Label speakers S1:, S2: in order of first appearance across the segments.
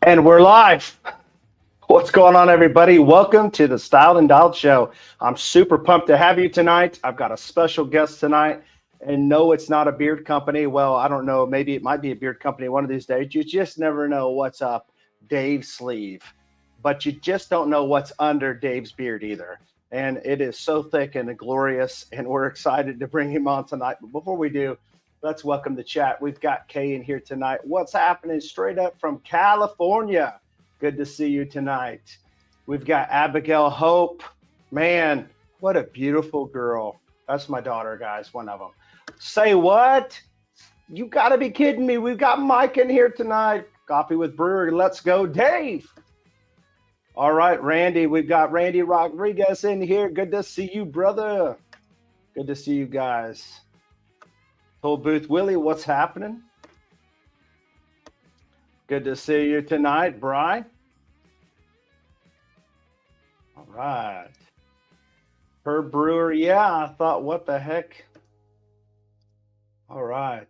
S1: And we're live. What's going on, everybody? Welcome to the Styled and Dialed Show. I'm super pumped to have you tonight. I've got a special guest tonight. And no, it's not a beard company. Well, I don't know. Maybe it might be a beard company one of these days. You just never know what's up Dave's sleeve. But you just don't know what's under Dave's beard either. And it is so thick and glorious. And we're excited to bring him on tonight. But before we do, let's welcome the chat. We've got Kay in here tonight. What's happening straight up from California? Good to see you tonight. We've got Abigail Hope. Man, what a beautiful girl. That's my daughter, guys, one of them. Say what? You got to be kidding me. We've got Mike in here tonight. Coffee with Brewer. Let's go, Dave. All right, Randy. We've got Randy Rodriguez in here. Good to see you, brother. Good to see you guys. Toll Booth Willie, what's happening? Good to see you tonight, Bri. All right. Herb Brewer, yeah, I thought, what the heck? All right.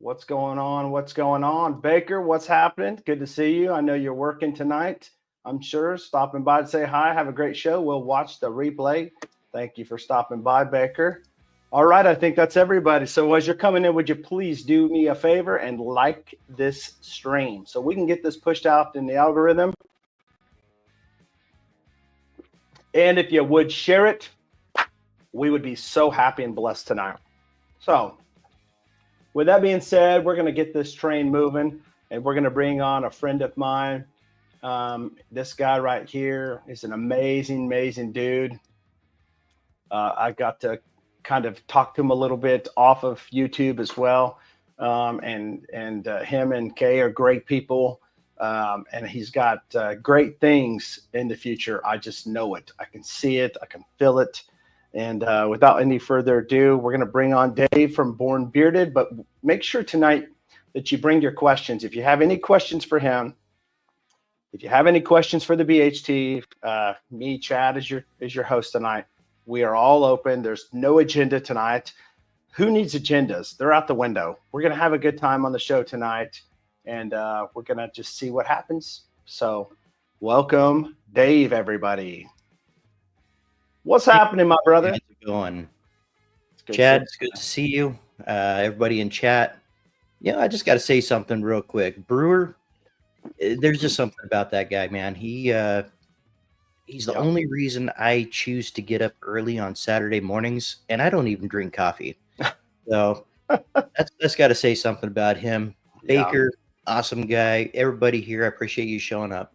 S1: What's going on? What's going on? Baker, what's happening? Good to see you. I know you're working tonight, I'm sure. Stopping by to say hi. Have a great show. We'll watch the replay. Thank you for stopping by, Baker. All right, I think that's everybody. So as you're coming in, would you please do me a favor and like this stream so we can get this pushed out in the algorithm? And if you would share it, we would be so happy and blessed tonight. So with that being said, we're going to get this train moving, and we're going to bring on a friend of mine. This guy right here is an amazing, amazing dude. I got to kind of talk to him a little bit off of YouTube as well. And him and Kay are great people. And he's got great things in the future. I just know it. I can see it. I can feel it. And without any further ado, we're going to bring on Dave from Born Bearded. But make sure tonight that you bring your questions. If you have any questions for him, if you have any questions for the BHT, me, Chad, is your host tonight. We are all open. There's no agenda tonight. Who needs agendas? They're out the window. We're going to have a good time on the show tonight, and we're going to just see what happens. So welcome, Dave, everybody. What's happening, my brother?
S2: How's it going? Chad, it's good to see you. Everybody in chat. Yeah, I just got to say something real quick. Brewer, there's just something about that guy, man. He's the only reason I choose to get up early on Saturday mornings, and I don't even drink coffee. So that's got to say something about him. Baker, awesome guy. Everybody here, I appreciate you showing up.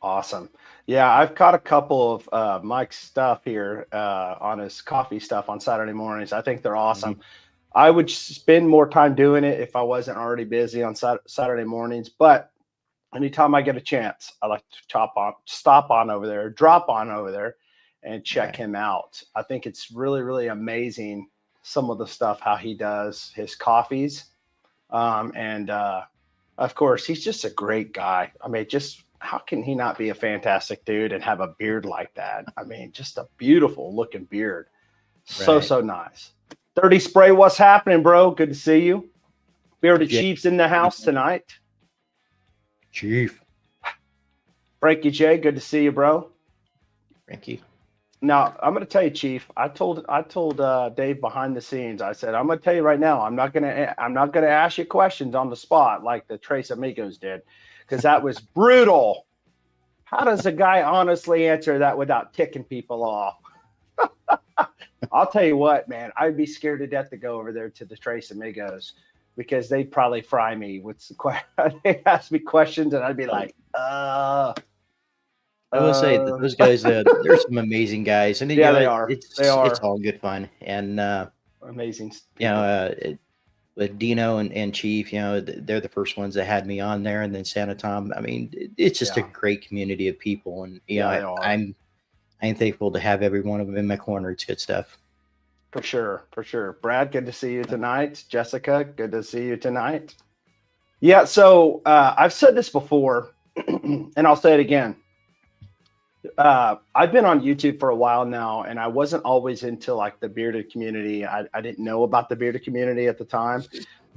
S1: Awesome. Yeah, I've caught a couple of Mike's stuff here on his coffee stuff on Saturday mornings. I think they're awesome. Mm-hmm. I would spend more time doing it if I wasn't already busy on Saturday mornings, but anytime I get a chance, I like to drop on over there and check him out. I think it's really, really amazing, some of the stuff, how he does his coffees. And of course, he's just a great guy. I mean, just how can he not be a fantastic dude and have a beard like that? I mean, just a beautiful looking beard. So nice. 30 Spray, what's happening, bro? Good to see you. Bearded Chief's in the house tonight.
S2: Chief.
S1: Frankie J, good to see you, bro.
S2: Frankie.
S1: Now, I'm going to tell you, Chief, I told Dave behind the scenes, I said, I'm going to tell you right now, I'm not going to ask you questions on the spot like the Tres Amigos did, because that was brutal. How does a guy honestly answer that without ticking people off? I'll tell you what, man, I'd be scared to death to go over there to the Tres Amigos, because they'd probably fry me with some questions. They'd ask me questions, and I'd be like, I
S2: will say that those guys, they're some amazing guys. And
S1: yeah, they are.
S2: It's all good fun. And
S1: amazing.
S2: With Dino and Chief, they're the first ones that had me on there, and then Santa Tom. I mean, it's just a great community of people, and I'm thankful to have every one of them in my corner. It's good stuff.
S1: For sure. Brad, good to see you tonight. Jessica, good to see you tonight. Yeah, so I've said this before, and I'll say it again. I've been on YouTube for a while now, and I wasn't always into like the bearded community. I didn't know about the bearded community at the time,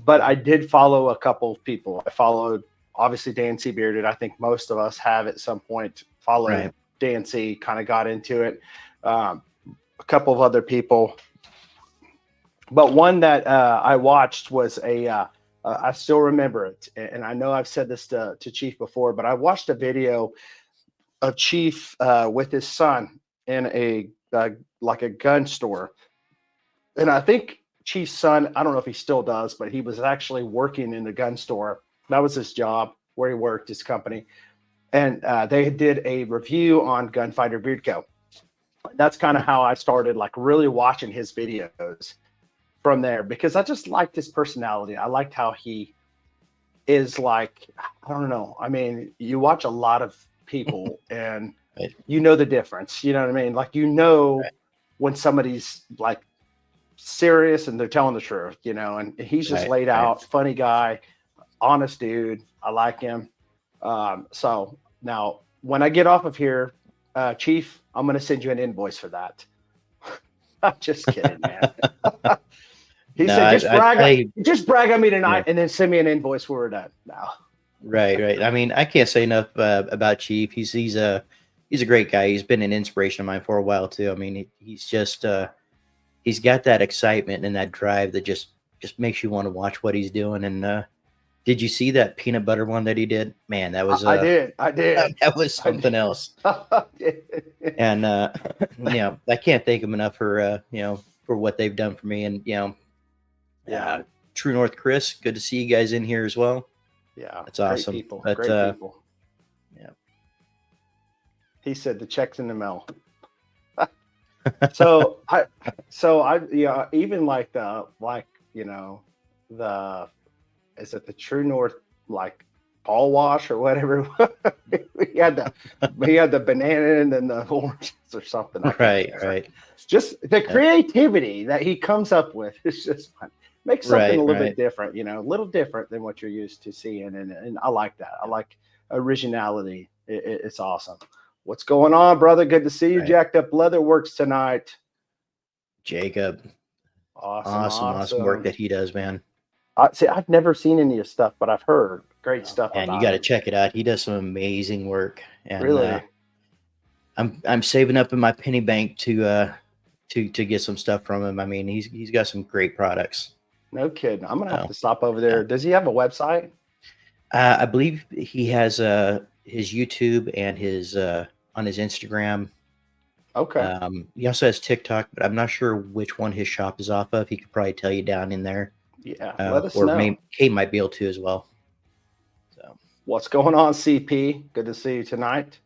S1: but I did follow a couple of people. I followed obviously Dan C. Bearded. I think most of us have at some point followed
S2: Right.
S1: Dan C., kind of got into it. A couple of other people. But one that I watched was I still remember it. And I know I've said this to Chief before, but I watched a video of Chief with his son in a like a gun store. And I think Chief's son, I don't know if he still does, but he was actually working in the gun store. That was his job where he worked, his company. And they did a review on Gunfighter Beard Co. That's kind of how I started like really watching his videos from there, because I just liked his personality. I liked how he is like, I don't know. I mean, you watch a lot of people and
S2: Right.
S1: you know the difference. You know what I mean? Like, you know,
S2: Right.
S1: when somebody's like serious and they're telling the truth, you know, and he's just
S2: Right.
S1: laid
S2: Right.
S1: out, funny guy, honest dude. I like him. So now when I get off of here, Chief, I'm going to send you an invoice for that. I'm just kidding, man. He said, just brag on me tonight, and then send me an invoice when we're done. No.
S2: Right. I mean, I can't say enough about Chief. He's a great guy. He's been an inspiration of mine for a while too. I mean, he's just he's got that excitement and that drive that just makes you want to watch what he's doing. And did you see that peanut butter one that he did? Man, that was
S1: I did.
S2: That was something else. And I can't thank him enough for for what they've done for me. And
S1: yeah,
S2: True North Chris, good to see you guys in here as well.
S1: Yeah,
S2: that's awesome.
S1: Great people.
S2: But,
S1: great people.
S2: Yeah.
S1: He said the check's in the mail. So I even like the is it the True North like ball wash or whatever? he had the banana and then the oranges or something.
S2: Right.
S1: Just the creativity that he comes up with is just fun. Makes something a little bit different, a little different than what you're used to seeing. And I like that. I like originality. It's awesome. What's going on, brother? Good to see you. Jacked Up Leather Works tonight.
S2: Jacob.
S1: Awesome
S2: work that he does, man.
S1: See, I've never seen any of his stuff, but I've heard great stuff.
S2: And you got to check it out. He does some amazing work. And
S1: really,
S2: I'm saving up in my penny bank to get some stuff from him. I mean, he's got some great products.
S1: No kidding. I'm gonna have to stop over there. Does he have a website?
S2: I believe he has his YouTube and his on his Instagram.
S1: Okay.
S2: He also has TikTok, but I'm not sure which one his shop is off of. He could probably tell you down in there.
S1: Yeah, let us know.
S2: Kate might be able to as well. So,
S1: what's going on, CP? Good to see you tonight.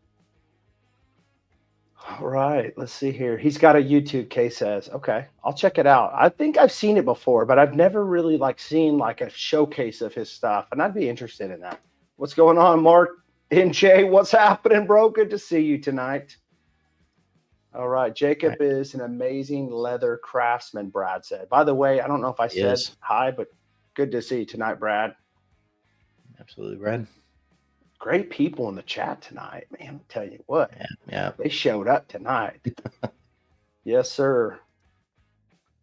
S1: All right, let's see here. He's got a YouTube, Kay says. Okay, I'll check it out. I think I've seen it before, but I've never really seen like a showcase of his stuff, and I'd be interested in that. What's going on, Mark and Jay? What's happening, bro? Good to see you tonight. All right, Jacob is an amazing leather craftsman, Brad said. By the way, I don't know if I said hi, but good to see you tonight, Brad.
S2: Absolutely, Brad.
S1: Great people in the chat tonight, man. I'll tell you what.
S2: Yeah.
S1: They showed up tonight. Yes, sir.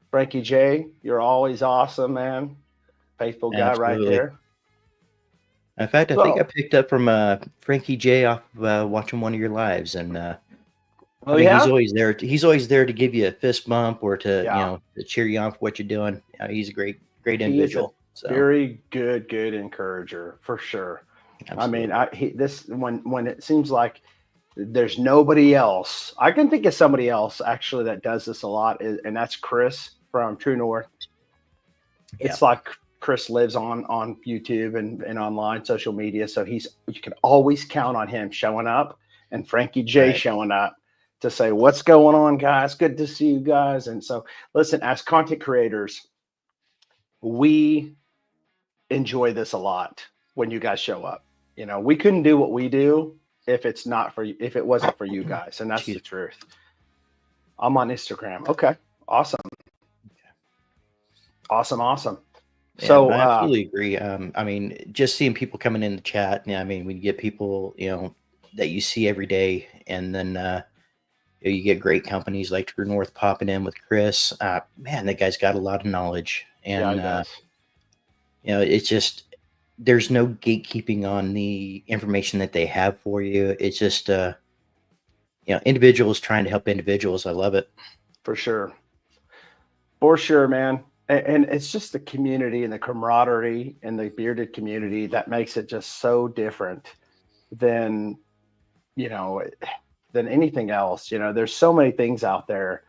S1: Frankie J, you're always awesome, man. Faithful guy right there.
S2: In fact, I think I picked up from Frankie J off watching one of your lives, and he's always there. He's always there to give you a fist bump or to to cheer you on for what you're doing. He's a great individual.
S1: Very good encourager for sure. Absolutely. I mean, when it seems like there's nobody else, I can think of somebody else actually that does this a lot, and that's Chris from True North. It's like Chris lives on YouTube and online social media, so you can always count on him showing up, and Frankie J showing up to say, what's going on, guys? Good to see you guys. And so listen, as content creators, we enjoy this a lot when you guys show up. We couldn't do what we do if it wasn't for you guys. And that's the truth. I'm on Instagram. Okay. Awesome.
S2: Yeah,
S1: so
S2: I absolutely agree. I mean, just seeing people coming in the chat. I mean, we get people, that you see every day, and then you get great companies like True North popping in with Chris. Man, that guy's got a lot of knowledge, and it's just there's no gatekeeping on the information that they have for you. It's just individuals trying to help individuals. I love it.
S1: For sure. For sure, man. And it's just the community and the camaraderie and the bearded community that makes it just so different than, you know, than anything else. There's so many things out there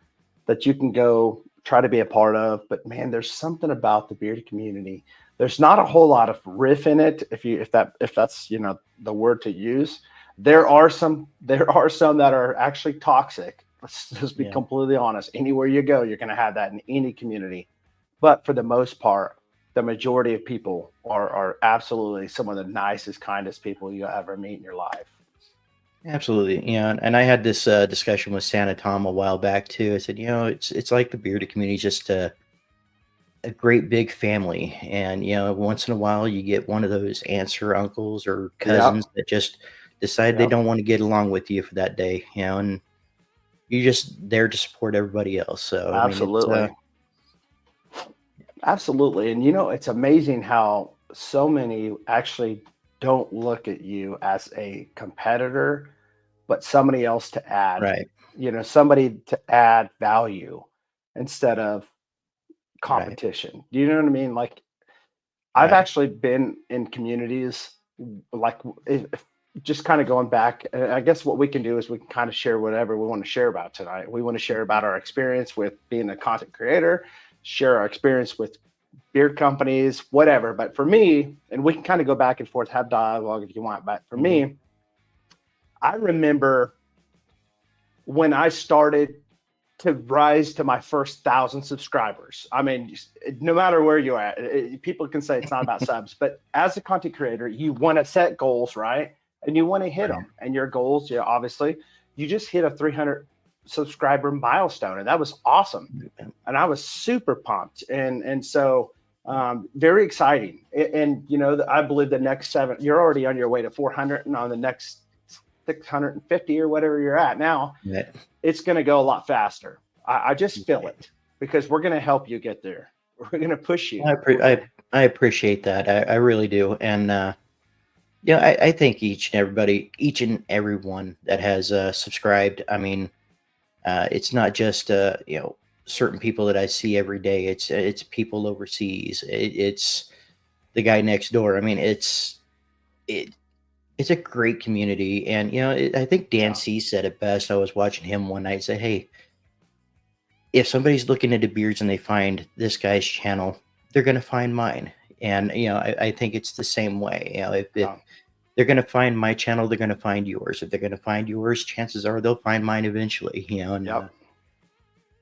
S1: that you can go try to be a part of, but man, there's something about the bearded community. There's not a whole lot of riff in it, if that's the word to use. There are some that are actually toxic. Let's just be completely honest. Anywhere you go, you're going to have that in any community. But for the most part, the majority of people are absolutely some of the nicest, kindest people you ever meet in your life.
S2: Absolutely. And I had this discussion with Santa Tom a while back too. I said, it's like the bearded community, is just a great big family. And, once in a while you get one of those aunts or uncles or cousins that just decide they don't want to get along with you for that day, and you're just there to support everybody else. So,
S1: absolutely. Absolutely. And, it's amazing how so many actually don't look at you as a competitor, but somebody else to add,
S2: right.
S1: Somebody to add value instead of
S2: Right.
S1: competition. Do you know what I mean? Like, I've actually been in communities like just kind of going back. I guess what we can do is we can kind of share whatever we want to share about tonight. We want to share about our experience with being a content creator, share our experience with beard companies, whatever. But for me, and we can kind of go back and forth, have dialogue if you want. But for me, I remember when I started to rise to my first 1,000 subscribers. I mean, no matter where you're at, people can say it's not about subs, but as a content creator, you want to set goals, right? And you want to hit them. And your goals, obviously, you just hit a 300 subscriber milestone, and that was awesome. And I was super pumped, and so very exciting. And I believe the next 7, you're already on your way to 400, and on the next 650 or whatever you're at now, it's going to go a lot faster. I just feel it, because we're going to help you get there. We're going to push you.
S2: I appreciate that. I really do. And I thank each and everyone that has subscribed. I mean, it's not just certain people that I see every day. It's people overseas. It's the guy next door. I mean, it's a great community. And I think Dan C said it best. I was watching him one night and say, hey, if somebody's looking into beards and they find this guy's channel, they're going to find mine. And I think it's the same way. If they're going to find my channel, they're going to find yours. If they're going to find yours, chances are they'll find mine eventually. And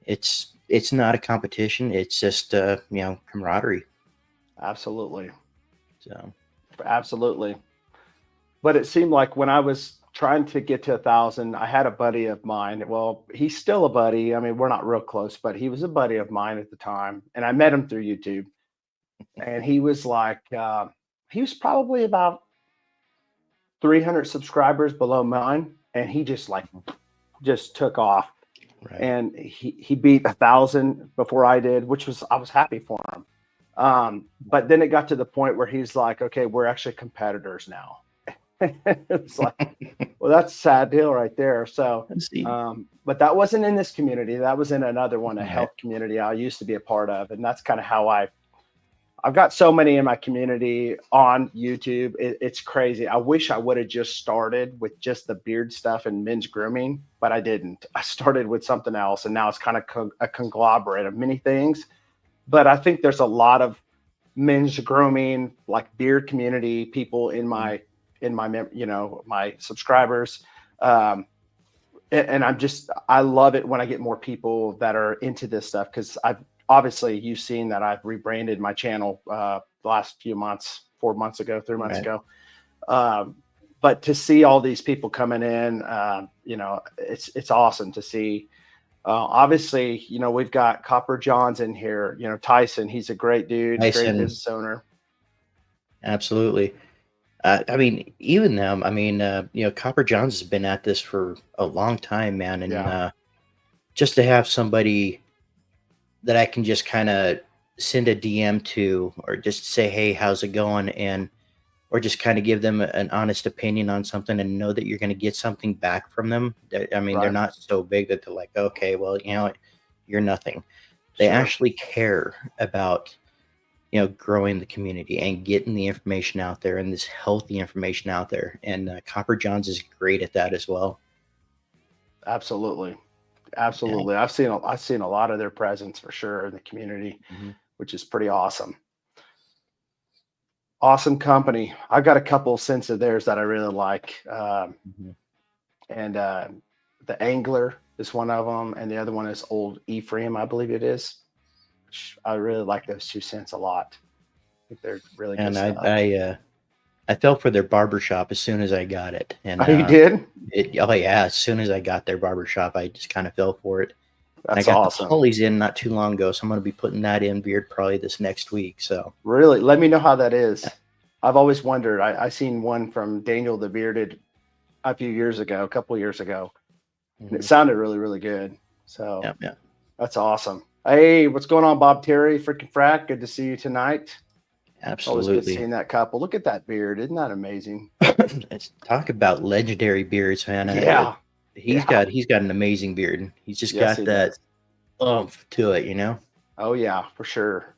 S2: it's not a competition. It's just camaraderie.
S1: Absolutely.
S2: So
S1: absolutely. But it seemed like when I was trying to get to 1,000, I had a buddy of mine. Well, he's still a buddy. I mean, we're not real close, but he was a buddy of mine at the time, and I met him through YouTube. And he was like, he was probably about 300 subscribers below mine, and he just took off. Right. And he beat 1,000 before I did, I was happy for him. But then it got to the point where he's like, okay, we're actually competitors now. It's like, well, that's a sad deal right there. So, but that wasn't in this community. That was in another one, a health community I used to be a part of. And that's kind of how I've got so many in my community on YouTube. It's crazy. I wish I would have just started with just the beard stuff and men's grooming, but I didn't. I started with something else, and now it's kind of a conglomerate of many things. But I think there's a lot of men's grooming, like beard community people in my my subscribers. And I love it when I get more people that are into this stuff, because obviously you've seen that I've rebranded my channel the last few months, 4 months ago, 3 months ago. But to see all these people coming in, it's awesome to see. Obviously, we've got Copper Johns in here, Tyson, he's a great dude, great business owner.
S2: Absolutely. I mean, even them, Copper Johns has been at this for a long time, man. And just to have somebody that I can just kind of send a DM to, or just say, hey, how's it going? And or just kind of give them an honest opinion on something and know that you're going to get something back from them. I mean, they're
S1: Right.
S2: not so big that they're like, okay, well, you're nothing. They
S1: Sure.
S2: actually care about, growing the community and getting the information out there and this healthy information out there. And Copper Johns is great at that as well.
S1: Absolutely.
S2: Yeah.
S1: Absolutely. I've seen a lot of their presence for sure in the community,
S2: Mhm.
S1: which is pretty awesome. Awesome company. I've got a couple scents of theirs that I really like.
S2: Mhm.
S1: And the Angler is one of them, and the other one is Old Ephraim, I believe it is. I really like those two scents a lot. I think they're really good
S2: And
S1: stuff.
S2: I fell for their barbershop as soon as I got it. And
S1: Oh, you did?
S2: oh yeah, as soon as I got their barbershop, I just kind of fell for it. And I
S1: That's
S2: got the
S1: awesome.
S2: Polly's in not too long ago, so I'm going to be putting that in beard probably this next week. So
S1: Really, let me know how that is. I've always wondered. I seen one from Daniel the Bearded a few years ago, a couple years ago, and it sounded really, really good. So
S2: yeah.
S1: that's awesome. Hey, what's going on, Bob Terry? Freaking frack. Good to see you tonight. Always good
S2: Absolutely.
S1: seeing that couple. Look at that beard. Isn't that amazing?
S2: Let's talk about legendary beards, man.
S1: Yeah.
S2: He's
S1: Yeah.
S2: got an amazing beard. He's just
S1: Yes,
S2: got
S1: he
S2: that
S1: does.
S2: oomph to it, you know.
S1: Oh yeah, for sure.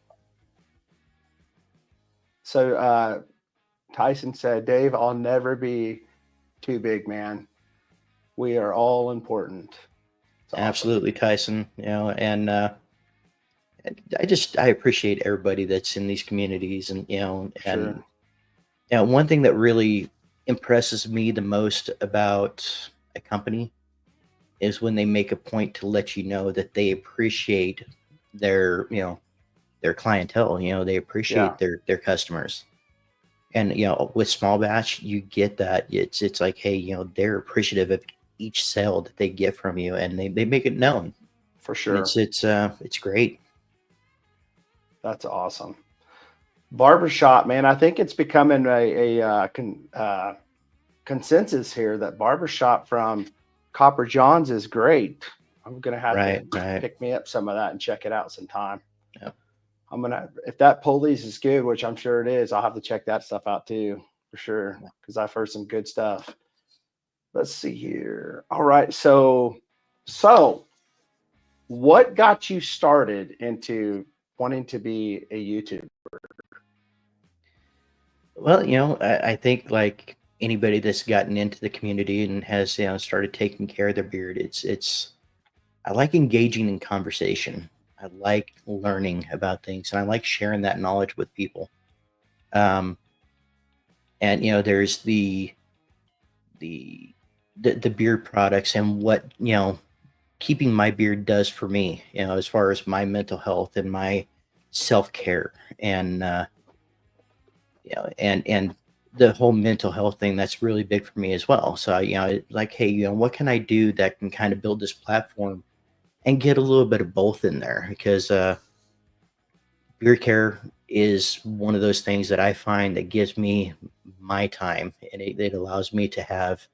S1: So Tyson said, Dave, I'll never be too big, man. We are all important. It's awesome.
S2: Absolutely, Tyson. And I appreciate everybody that's in these communities, and
S1: Sure.
S2: one thing that really impresses me the most about a company is when they make a point to let you know that they appreciate their their clientele. They
S1: Yeah,
S2: appreciate their customers. And with small batch, you get that. It's like, hey, they're appreciative of each sale that they get from you, and they make it known.
S1: for
S2: And
S1: sure.
S2: it's great.
S1: That's awesome. Barbershop, man. I think it's becoming consensus here that barbershop from Copper Johns is great. I'm gonna have to
S2: Right.
S1: pick me up some of that and check it out sometime.
S2: Yeah.
S1: I'm gonna if that Polies is good, which I'm sure it is, I'll have to check that stuff out too for sure because I've heard some good stuff. Let's see here. All right, so what got you started into wanting to be a YouTuber?
S2: Well, I think like anybody that's gotten into the community and has started taking care of their beard, it's I like engaging in conversation. I like learning about things, and I like sharing that knowledge with people. Um, and there's the the beard products and what keeping my beard does for me. As far as my mental health and my self care, and and the whole mental health thing, that's really big for me as well. So like, hey, what can I do that can kind of build this platform and get a little bit of both in there, because beard care is one of those things that I find that gives me my time, and it allows me to have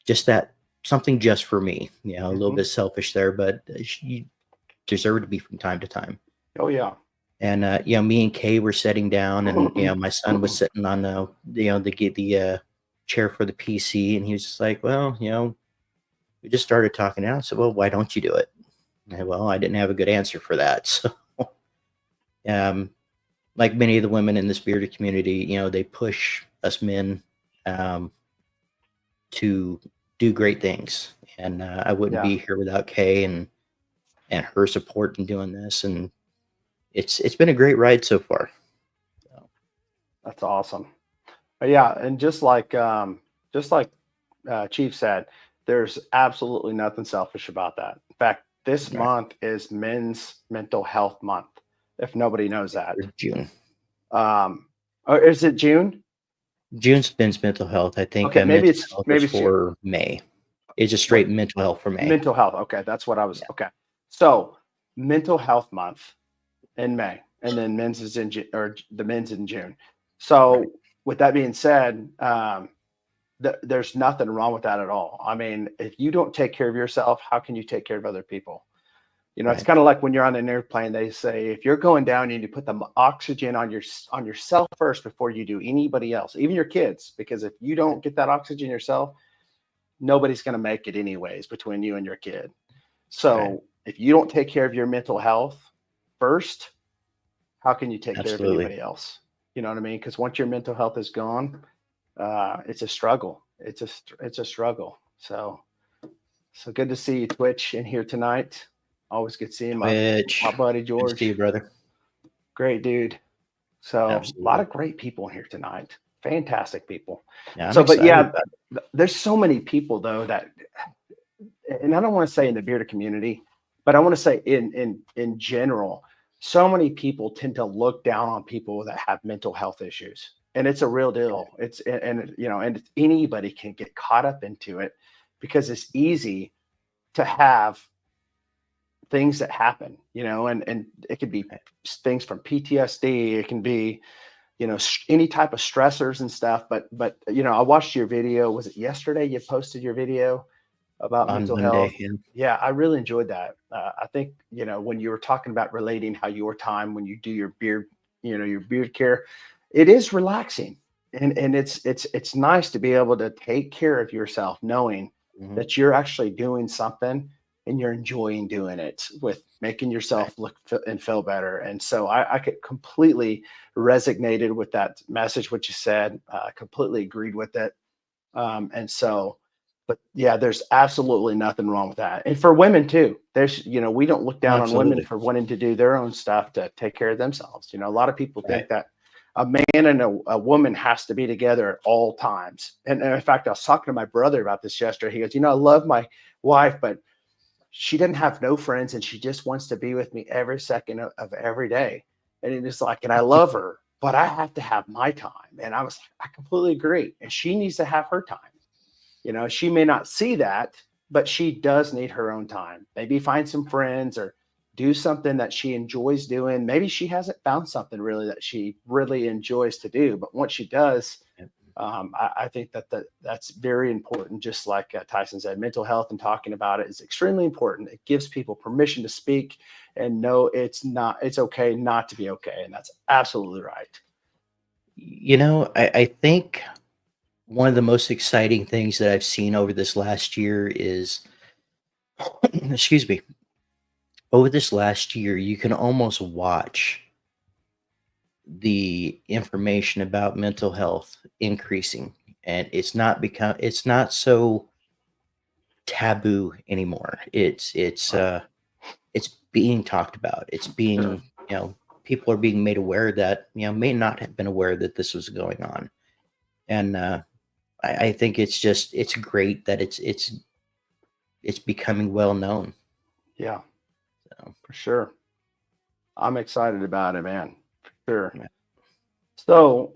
S2: just that something just for me. A little
S1: Hmm.
S2: bit selfish there, but you deserve to be from time to time.
S1: Oh yeah.
S2: And me and Kay were sitting down, and my son was sitting on the chair for the PC, and he was just like, "Well, we just started talking out." So, well, why don't you do it? Well, I didn't have a good answer for that. So, um, like many of the women in this bearded community, they push us men um, to do great things, and I wouldn't
S1: Yeah,
S2: be here without Kay and her support in doing this. And it's been a great ride so far. So,
S1: that's awesome. Yeah, and just like Chief said, there's absolutely nothing selfish about that. In fact, this
S2: right.
S1: month is Men's Mental Health Month. If nobody knows that,
S2: Or June.
S1: or is it June?
S2: June's men's mental health. I think
S1: Okay, maybe
S2: mental
S1: it's
S2: health is
S1: maybe it's June.
S2: for May. It's just
S1: What
S2: straight mental health for May.
S1: mental health? Okay, that's what I was.
S2: Yeah.
S1: Okay, so Mental Health Month in May, and then men's is in or the men's in June.
S2: Right.
S1: So with that being said, there's nothing wrong with that at all. I mean, if you don't take care of yourself, how can you take care of other people? You know, it's kind of like when you're on an airplane, they say, if you're going down, you need to put the oxygen on yourself first before you do anybody else, even your kids, because if you don't get that oxygen yourself, nobody's going to make it anyways between you and your kid. So if you don't take care of your mental health first, how can you take care of anybody else? You know what I mean? Because once your mental health is gone, it's a struggle. It's a struggle. So good to see you, Twitch, in here tonight. Always good seeing my buddy George.
S2: Good to see you, brother.
S1: Great dude. So a lot of great people in here tonight. Fantastic people.
S2: Yeah,
S1: there's so many people though that, and I don't want to say in the bearded community, but I want to say in general, so many people tend to look down on people that have mental health issues, and it's a real deal. And anybody can get caught up into it because it's easy to have things that happen, and it could be things from PTSD. It can be, any type of stressors and stuff. But I watched your video. Was it yesterday you posted your video about mental health? Yeah, I really enjoyed that. I think, when you were talking about relating how your time when you do your beard, your beard care, it is relaxing. And it's nice to be able to take care of yourself, knowing that you're actually doing something and you're enjoying doing it, with making yourself look and feel better. And so I could completely resonated with that message, what you said, completely agreed with it. But yeah, there's absolutely nothing wrong with that. And for women too, there's, we don't look down on women for wanting to do their own stuff to take care of themselves. A lot of people think that a man and a woman has to be together at all times. And in fact, I was talking to my brother about this yesterday. He goes, I love my wife, but she doesn't have no friends and she just wants to be with me every second of every day. And it is like, and I love her, but I have to have my time. And I completely agree. And she needs to have her time. She may not see that, but she does need her own time. Maybe find some friends or do something that she enjoys doing. Maybe she hasn't found something really that she really enjoys to do, but once she does, I think that's very important. Just like Tyson said, mental health and talking about it is extremely important. It gives people permission to speak and know it's okay not to be okay. And that's absolutely right.
S2: I think one of the most exciting things that I've seen over this last year is, excuse me, over this last year, you can almost watch the information about mental health increasing, and it's not so taboo anymore. It's being talked about. It's being, people are being made aware that, may not have been aware that this was going on. And I think it's great that it's becoming well known.
S1: Yeah, so, for sure. I'm excited about it, man. For sure. Yeah. So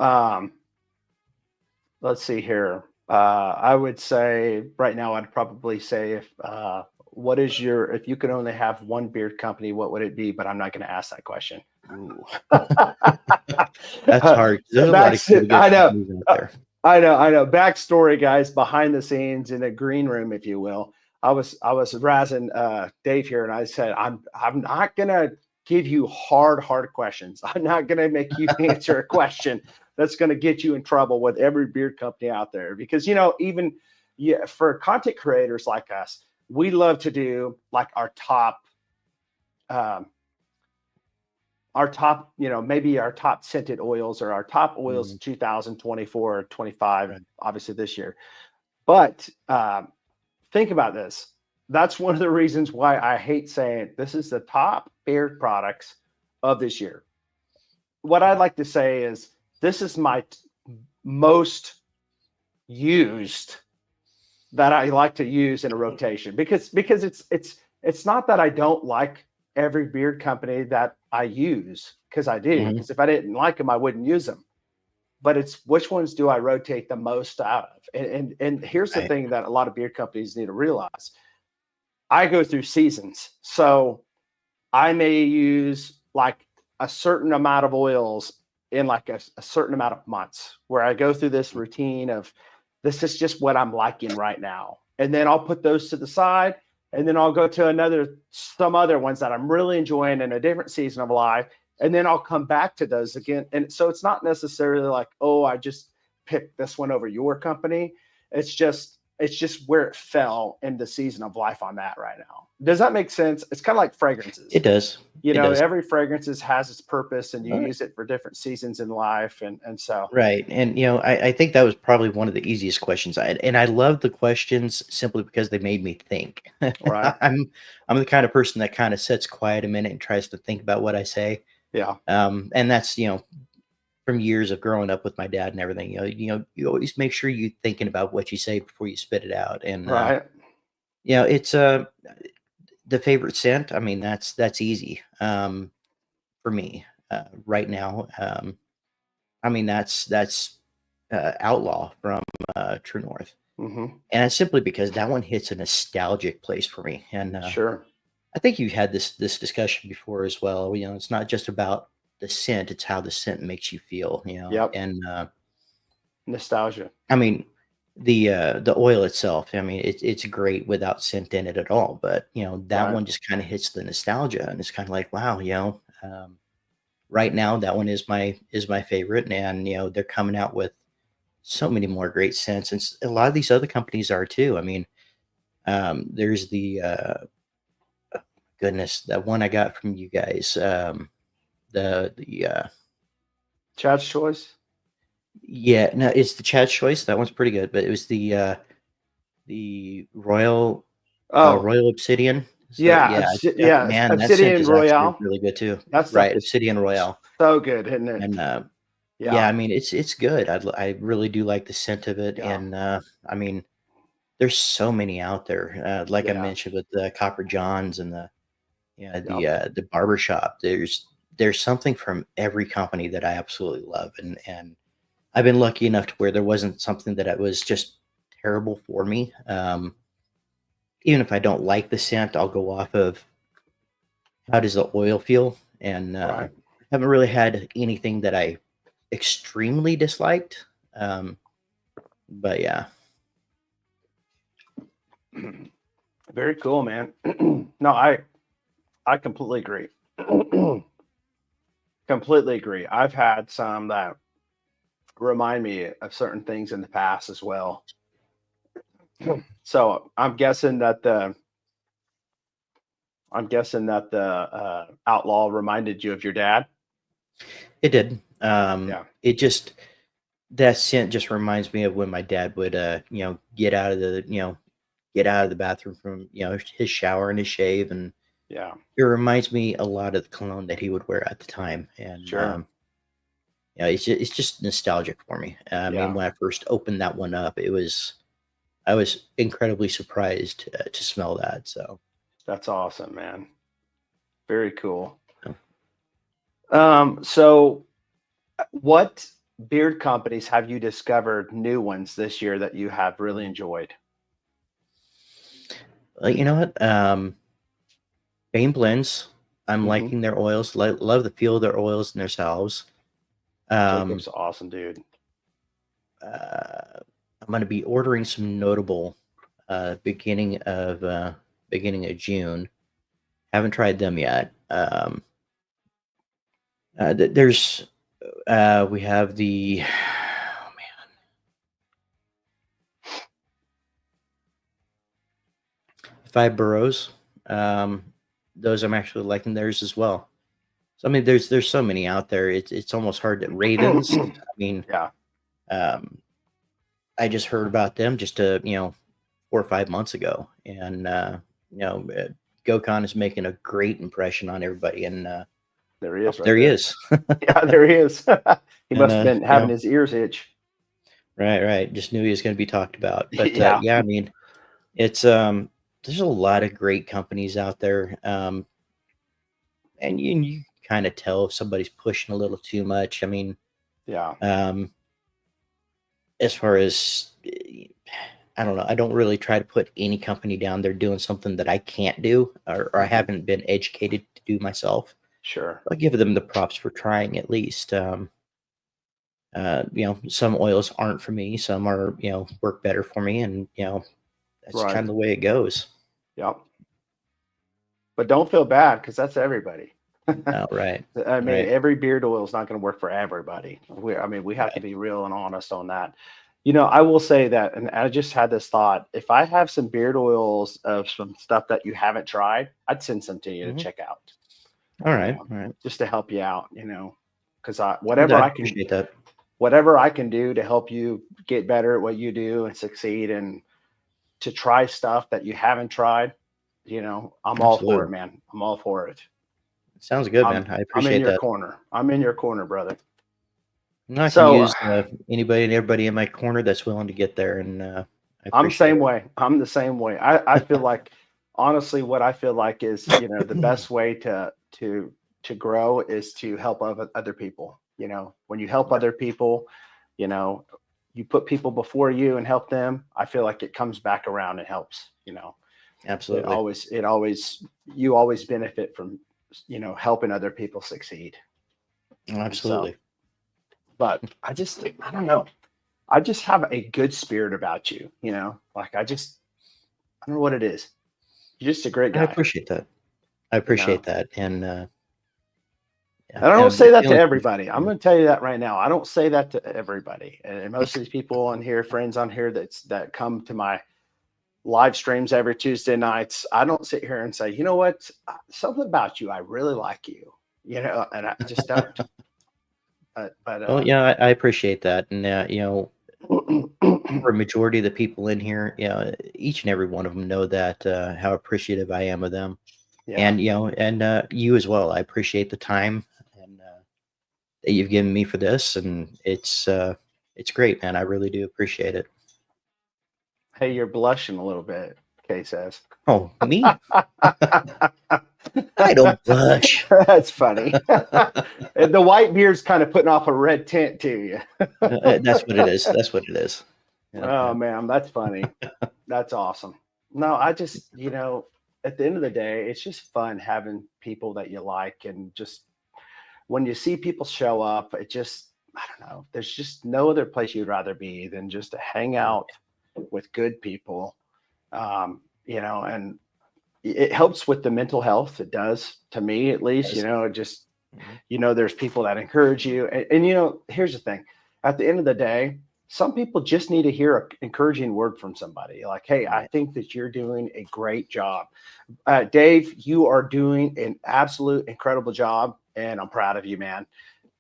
S1: let's see here. I would say right now, I'd probably say if you could only have one beard company, what would it be? But I'm not going to ask that question.
S2: That's hard. There's a lot of good companies out there.
S1: I know. Backstory, guys, behind the scenes in a green room, if you will. I was razzing Dave here, and I said, I'm not gonna give you hard questions. I'm not gonna make you answer a question that's gonna get you in trouble with every beard company out there, because even for content creators like us, we love to do like our top, maybe our top scented oils or our top oils 2024 or 25, obviously this year. But think about this. That's one of the reasons why I hate saying this is the top beard products of this year. What I'd like to say is this is my most used that I like to use in a rotation, because it's not that I don't like every beard company that I use, because I do, because if I didn't like them, I wouldn't use them. But it's which ones do I rotate the most out of? And here's the thing that a lot of beard companies need to realize. I go through seasons. So I may use like a certain amount of oils in like a certain amount of months, where I go through this routine of this is just what I'm liking right now. And then I'll put those to the side. and then I'll go to some other ones that I'm really enjoying in a different season of life, and then I'll come back to those again. And so it's not necessarily like, oh, I just picked this one over your company. It's just where it fell in the season of life I'm at right now. Does that make sense? It's kind of like fragrances.
S2: It does.
S1: Every fragrance has its purpose, and you use it for different seasons in life, and so
S2: right. And I think that was probably one of the easiest questions. I love the questions simply because they made me think.
S1: right,
S2: I'm the kind of person that kind of sits quiet a minute and tries to think about what I say.
S1: yeah,
S2: And that's from years of growing up with my dad and everything. You always make sure you're thinking about what you say before you spit it out. And
S1: right,
S2: it's the favorite scent. I mean, that's easy for me right now. I mean, that's Outlaw from True North,
S1: mm-hmm.
S2: and it's simply because that one hits a nostalgic place for me. And
S1: Sure,
S2: I think you've had this discussion before as well. It's not just about the scent; it's how the scent makes you feel.
S1: yep,
S2: And
S1: nostalgia,
S2: I mean, the oil itself. I mean, it's great without scent in it at all. But that
S1: right,
S2: one just kind of hits the nostalgia, and it's kind of like, wow, right now that one is my favorite, and they're coming out with so many more great scents, and a lot of these other companies are too. I mean, there's the goodness, that one I got from you guys, the
S1: Chad's choice.
S2: yeah, no, it's the Chad's Choice. That one's pretty good, but it was the
S1: Oh,
S2: Royal Obsidian. So
S1: yeah,
S2: yeah, man, that scent
S1: Obsidian
S2: is actually
S1: Royale.
S2: really good too.
S1: That stuff
S2: Right,
S1: is
S2: Obsidian Royale.
S1: so good, isn't it?
S2: And yeah,
S1: Yeah,
S2: I mean, it's good. I really do like the scent of it,
S1: yeah,
S2: and I mean, there's so many out there. Like I
S1: yeah,
S2: mentioned with the Copper Johns and
S1: yep,
S2: the barbershop. There's something from every company that I absolutely love, and I've been lucky enough to where there wasn't something that it was just terrible for me. Even if I don't like the scent, I'll go off of how does the oil feel, and
S1: right.
S2: haven't really had anything that I extremely disliked. Um, but yeah,
S1: Very cool, man. No, I completely agree. Completely agree. I've had some that remind me of certain things in the past as well. So I'm guessing that the outlaw reminded you of your dad.
S2: it did.
S1: Yeah,
S2: It just that scent just reminds me of when my dad would get out of the bathroom from his shower and his shave, and
S1: yeah,
S2: it reminds me a lot of the cologne that he would wear at the time. And
S1: sure.
S2: yeah, it's just nostalgic for me. I mean,
S1: Yeah,
S2: when I first opened that one up, I was incredibly surprised to smell that. So
S1: that's awesome, man. Very cool.
S2: uh,
S1: So what beard companies have you discovered new ones this year that you have really enjoyed?
S2: you know what? Bane blends. I'm
S1: Hmm.
S2: liking their oils. Love the feel of their oils and their salves. Um,
S1: Jacob's awesome, dude.
S2: uh, I'm going to be ordering some notable beginning of June. Haven't tried them yet. There's we have the oh man, 5 boroughs. Um, those I'm actually liking theirs as well. So I mean, there's so many out there. It's almost hard to Ravens. I mean,
S1: Yeah,
S2: um, I just heard about them just 4 or 5 months ago, and you know, uh, GoCon is making a great impression on everybody, and
S1: there he is right
S2: there he
S1: there.
S2: is.
S1: Yeah, there he is. He
S2: And
S1: must have been having his ears itch.
S2: right, just knew he was going to be talked about. But
S1: Yeah,
S2: yeah, I mean, it's there's a lot of great companies out there, and you kind of tell if somebody's pushing a little too much. I mean,
S1: yeah,
S2: um, as far as I don't know, I don't really try to put any company down. They're doing something that I can't do, or I
S1: hmm,
S2: haven't been educated to do myself.
S1: sure,
S2: I'll give them the props for trying at least. Some oils aren't for me, some are, work better for me, and that's kind
S1: right.
S2: of the way it goes.
S1: Yep. but don't feel bad because that's everybody.
S2: Oh, right.
S1: I mean,
S2: Right.
S1: every beard oil is not going to work for everybody. We have to
S2: Right.
S1: be real and honest on that. I will say that, and I just had this thought: if I have some beard oils of some stuff that you haven't tried, I'd send some to you to
S2: Mhm.
S1: check out.
S2: All right. All right.
S1: Just to help you out. Because
S2: Well, I appreciate that.
S1: whatever I can do to help you get better at what you do and succeed, and to try stuff that you haven't tried, I'm all for it,
S2: Absolutely.
S1: man. I'm all for it.
S2: Sounds good,
S1: I'm
S2: man. I
S1: I'm in
S2: appreciate
S1: your
S2: that.
S1: corner. I'm in your corner, brother.
S2: No, I can
S1: So
S2: use anybody and everybody in my corner that's willing to get there, and I
S1: I'm the
S2: appreciate
S1: same way. I'm the same way. I feel like, honestly, what I feel like is, the
S2: it.
S1: best way to grow is to help other people. When you help other people, you know, you put people before you and help them. I feel like it comes back around and helps. It
S2: Absolutely.
S1: always, it always, you always benefit from, helping other people succeed. And so,
S2: Absolutely.
S1: but I don't know. I just have a good spirit about you. Like I don't know what it is. You're just a great
S2: I
S1: guy.
S2: appreciate that. I
S1: You know,
S2: appreciate that, and yeah,
S1: and I don't say
S2: the
S1: that to
S2: feeling comes
S1: everybody. I'm
S2: from
S1: going to tell you that right now. I don't say that to everybody. And most of these people on here, friends on here that come to my live streams every Tuesday nights, I don't sit here and say, you know what, something about you, I really like you. And I just don't. But
S2: well, yeah, I appreciate that, and
S1: uh,
S2: for a majority of the people in here, each and every one of them know that how appreciative I am of them,
S1: yeah.
S2: and you as well. I appreciate the time and that you've given me for this, and it's great, man. I really do appreciate it.
S1: Hey, you're blushing a little bit. Kay says.
S2: Oh, me? I don't blush.
S1: That's funny. And the white beard's kind of putting off a red tint to you.
S2: That's what it is. That's what it is. Yeah,
S1: Oh
S2: yeah.
S1: man, that's funny. That's awesome. No, I just, at the end of the day, it's just fun having people that you like, and just when you see people show up, I don't know, there's just no other place you'd rather be than just to hang out with good people. And it helps with the mental health. It does, to me at least.
S2: Yes.
S1: It just,
S2: Mhm.
S1: there's people that encourage you. And here's the thing: at the end of the day, some people just need to hear an encouraging word from somebody like, hey, I
S2: Right.
S1: think that you're doing a great job. Dave, you are doing an absolute incredible job, and I'm proud of you, man.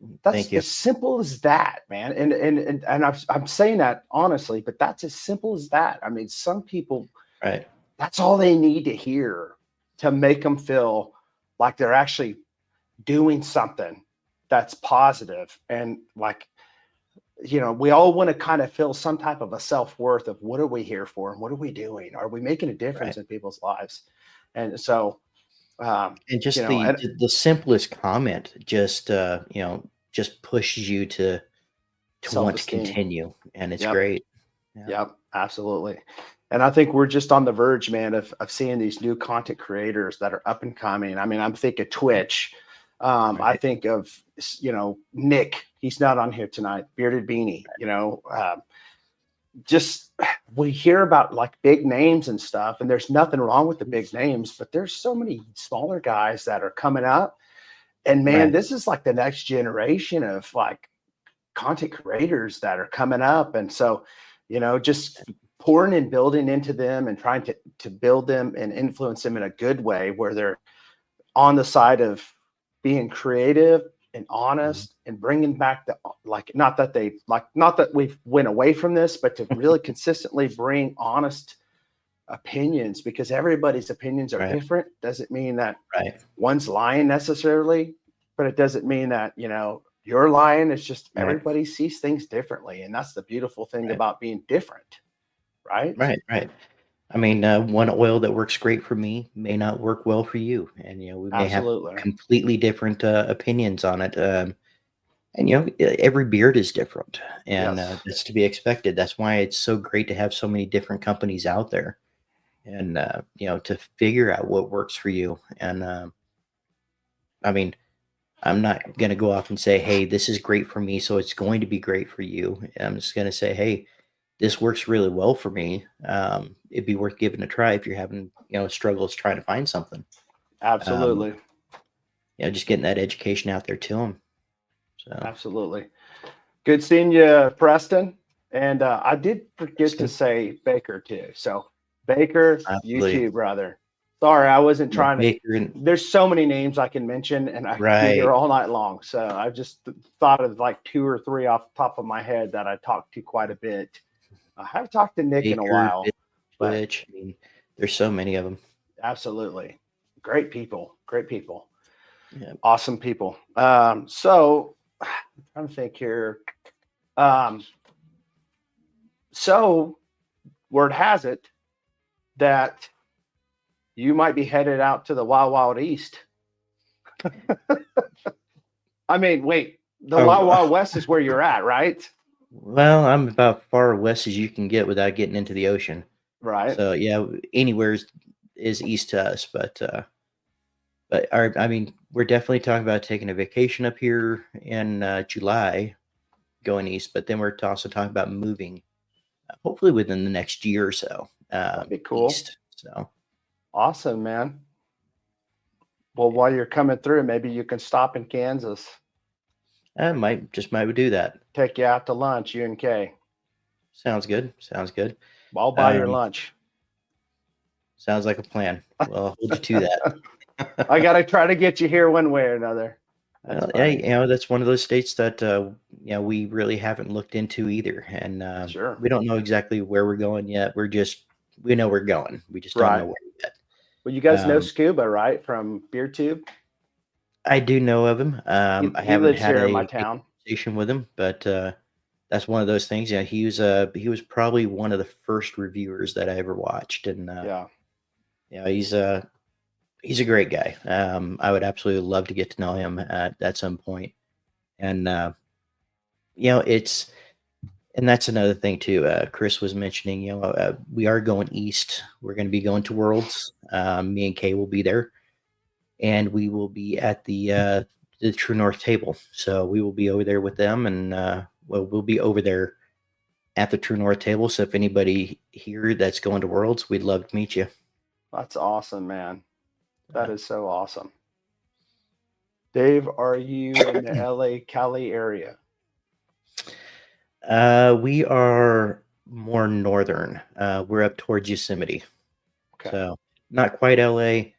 S2: Thank
S1: That's
S2: you.
S1: as simple as that, man. And I'm saying that honestly, but that's as simple as that. I mean, some people,
S2: Right.
S1: that's all they need to hear to make them feel like they're actually doing something that's positive. And like, we all want to kind of feel some type of a self-worth of what are we here for, and what are we doing? Are we making a difference
S2: Right.
S1: in people's lives? And so,
S2: And just
S1: and
S2: the simplest comment just pushes you to want to
S1: self-esteem.
S2: continue, and it's
S1: Yep.
S2: great. Yeah.
S1: Yep. Absolutely. And I think we're just on the verge, man, of seeing these new content creators that are up and coming. I mean, I'm thinking Twitch. I
S2: Right.
S1: think of, Nick. He's not on here tonight. Bearded Beanie. Just we hear about like big names and stuff, and there's nothing wrong with the big names, but there's so many smaller guys that are coming up. And man,
S2: Right.
S1: this is like the next generation of like content creators that are coming up. And so, just pouring and building into them and trying to build them and influence them in a good way where they're on the side of being creative and
S2: Mhm.
S1: honest and bringing back the, like, not that we've went away from this, but to really consistently bring honest opinions, because everybody's opinions are
S2: Right.
S1: different. Doesn't mean that
S2: Right.
S1: one's lying necessarily, but it doesn't mean that, you're lying. It's just
S2: Right.
S1: everybody sees things differently. And that's the beautiful thing
S2: Right.
S1: about being different, right?
S2: Right. Right. I mean, one oil that works great for me may not work well for you, and we may have
S1: Absolutely.
S2: completely different opinions on it. And every beard is different, and
S1: Yes.
S2: that's to be expected. That's why it's so great to have so many different companies out there, and to figure out what works for you. And I mean, I'm not going to go off and say, hey, this is great for me, so it's going to be great for you. I'm just going to say, hey, this works really well for me. It'd be worth giving a try if you're having struggles trying to find something.
S1: Absolutely.
S2: Just getting that education out there to them. So
S1: absolutely. Good seeing you, Preston. And I did forget to say Baker too. So Baker, you too, brother. Sorry, I wasn't trying to. There's so many names I can mention, and I could be here all night long. So I just thought of like 2 or 3 off the top of my head that I talked to quite a bit. I haven't talked to Nick in a while.
S2: Which, I mean, there's so many of them.
S1: Absolutely. Great people. Great people.
S2: Yeah.
S1: Awesome people. So I'm trying to think here. So word has it that you might be headed out to the Wild Wild East. I mean, wait, the Wild Wild West is where you're at, right?
S2: Well, I'm about far west as you can get without getting into the ocean.
S1: Right.
S2: So yeah, anywhere is east to us, but I mean, we're definitely talking about taking a vacation up here in July, going east. But then we're also talking about moving, hopefully within the next year or so.
S1: That'd be cool.
S2: East, so
S1: awesome, man. Well, while you're coming through, maybe you can stop in Kansas.
S2: I might do that.
S1: Take you out to lunch, you and Kay.
S2: Sounds good. Sounds good.
S1: I'll buy your lunch.
S2: Sounds like a plan. Well, I'll hold you to that.
S1: I got to try to get you here one way or another.
S2: That's one of those states that we really haven't looked into either, and
S1: sure,
S2: we don't know exactly where we're going yet. We know we're going. We just don't know where yet.
S1: Well, you guys know Scuba, right, from BeardTube?
S2: I do know of him. I haven't had
S1: here in my town
S2: conversation with him, but that's one of those things. Yeah, he was probably one of the first reviewers that I ever watched, and he's a great guy. I would absolutely love to get to know him at some point, and and that's another thing too. Chris was mentioning, we are going east. We're going to be going to Worlds. Me and Kay will be there, and we will be at the True North table. So we will be over there with them, and we'll be over there at the True North table. So if anybody here that's going to Worlds, we'd love to meet you.
S1: That's awesome, man. That is so awesome. Dave, are you in the LA Cali area?
S2: We are more northern. We're up towards Yosemite. Okay. So not quite LA. I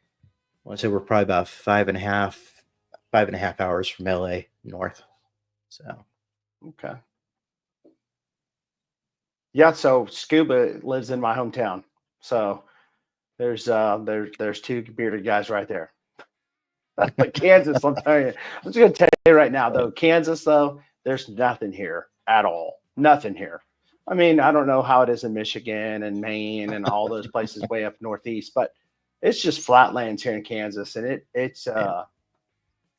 S2: want to say we're probably about 5.5 hours from LA north. So
S1: okay. Yeah, so Scuba lives in my hometown. So there's 2 bearded guys right there. But Kansas, I'm telling you. I'm just gonna tell you right now, though, Kansas, though, there's nothing here at all. Nothing here. I mean, I don't know how it is in Michigan and Maine and all those places way up northeast, but it's just flatlands here in Kansas, and it's not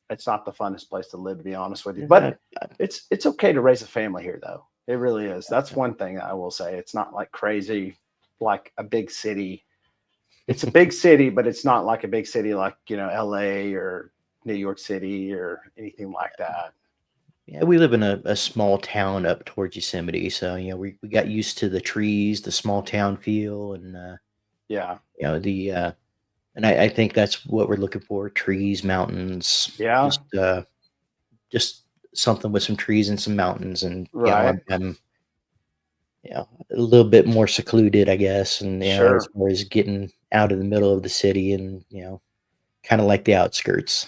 S1: the funnest place to live, to be honest with you. But it's okay to raise a family here, though. It really is. That's one thing I will say. It's not like crazy, like a big city. It's a big city, but it's not like a big city like, LA or New York City or anything like that.
S2: Yeah, we live in a small town up towards Yosemite, so we got used to the trees, the small town feel, and and I think that's what we're looking for: trees, mountains.
S1: Yeah,
S2: just something with some trees and some mountains, and I'm a little bit more secluded, I guess, and as far as getting out of the middle of the city, and kind of like the outskirts.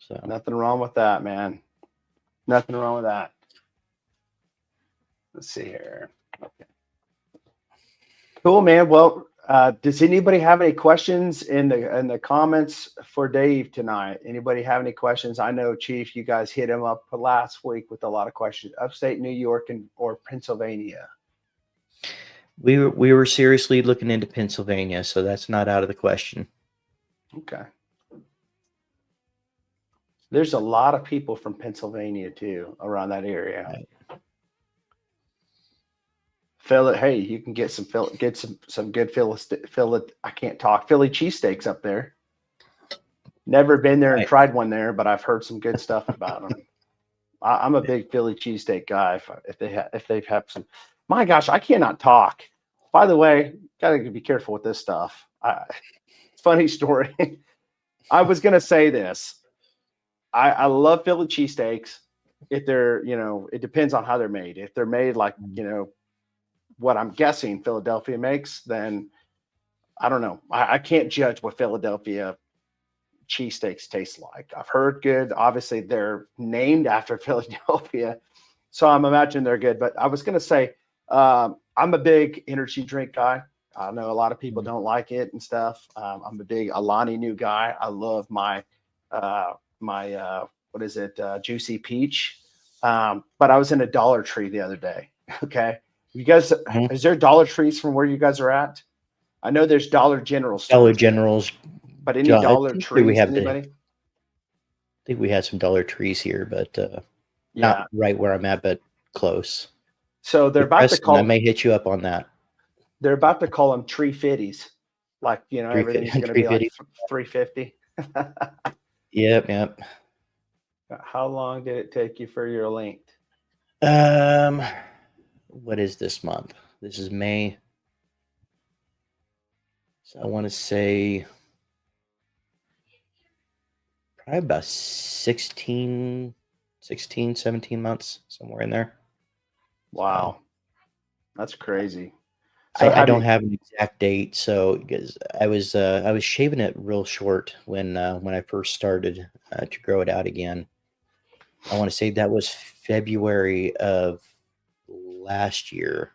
S2: So
S1: nothing wrong with that, man. Nothing wrong with that. Let's see here. Okay. Cool, man. Well, does anybody have any questions in the comments for Dave tonight? Anybody have any questions? I know, Chief, you guys hit him up last week with a lot of questions. Upstate New York or Pennsylvania.
S2: We were seriously looking into Pennsylvania, so that's not out of the question.
S1: Okay. There's a lot of people from Pennsylvania too around that area. Right. Hey, you can get some good I can't talk Philly cheesesteaks up there. Never been there and tried one there, but I've heard some good stuff about them. I'm a big Philly cheesesteak guy. If they have some, my gosh, I cannot talk. By the way, gotta be careful with this stuff. Funny story. I was gonna say this. I love Philly cheesesteaks. If they're, it depends on how they're made. If they're made like, what I'm guessing Philadelphia makes, then I don't know. I can't judge what Philadelphia cheesesteaks taste like. I've heard good. Obviously, they're named after Philadelphia, so I'm imagining they're good. But I was going to say, I'm a big energy drink guy. I know a lot of people don't like it and stuff. I'm a big Alani new guy. I love my what is it, Juicy Peach. But I was in a Dollar Tree the other day. Okay, you guys, is there Dollar Trees from where you guys are at? I know there's Dollar General stores.
S2: Dollar Generals,
S1: but any Dollar Trees? Anybody?
S2: I think we had some Dollar Trees here, but not right where I'm at, but close.
S1: So they're about to call.
S2: I may hit you up on that.
S1: They're about to call them tree fitties, like everything's going to be like 350.
S2: Yep.
S1: How long did it take you for your length?
S2: What is this month? This is May. So I want to say probably about 16, 17 months, somewhere in there.
S1: Wow. That's crazy.
S2: So I don't have an exact date. So because I was shaving it real short when I first started to grow it out again. I want to say that was February of last year.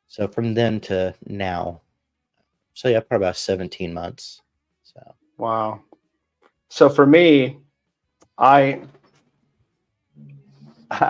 S2: So from then to now. So yeah, probably about 17 months. So
S1: wow. So for me, I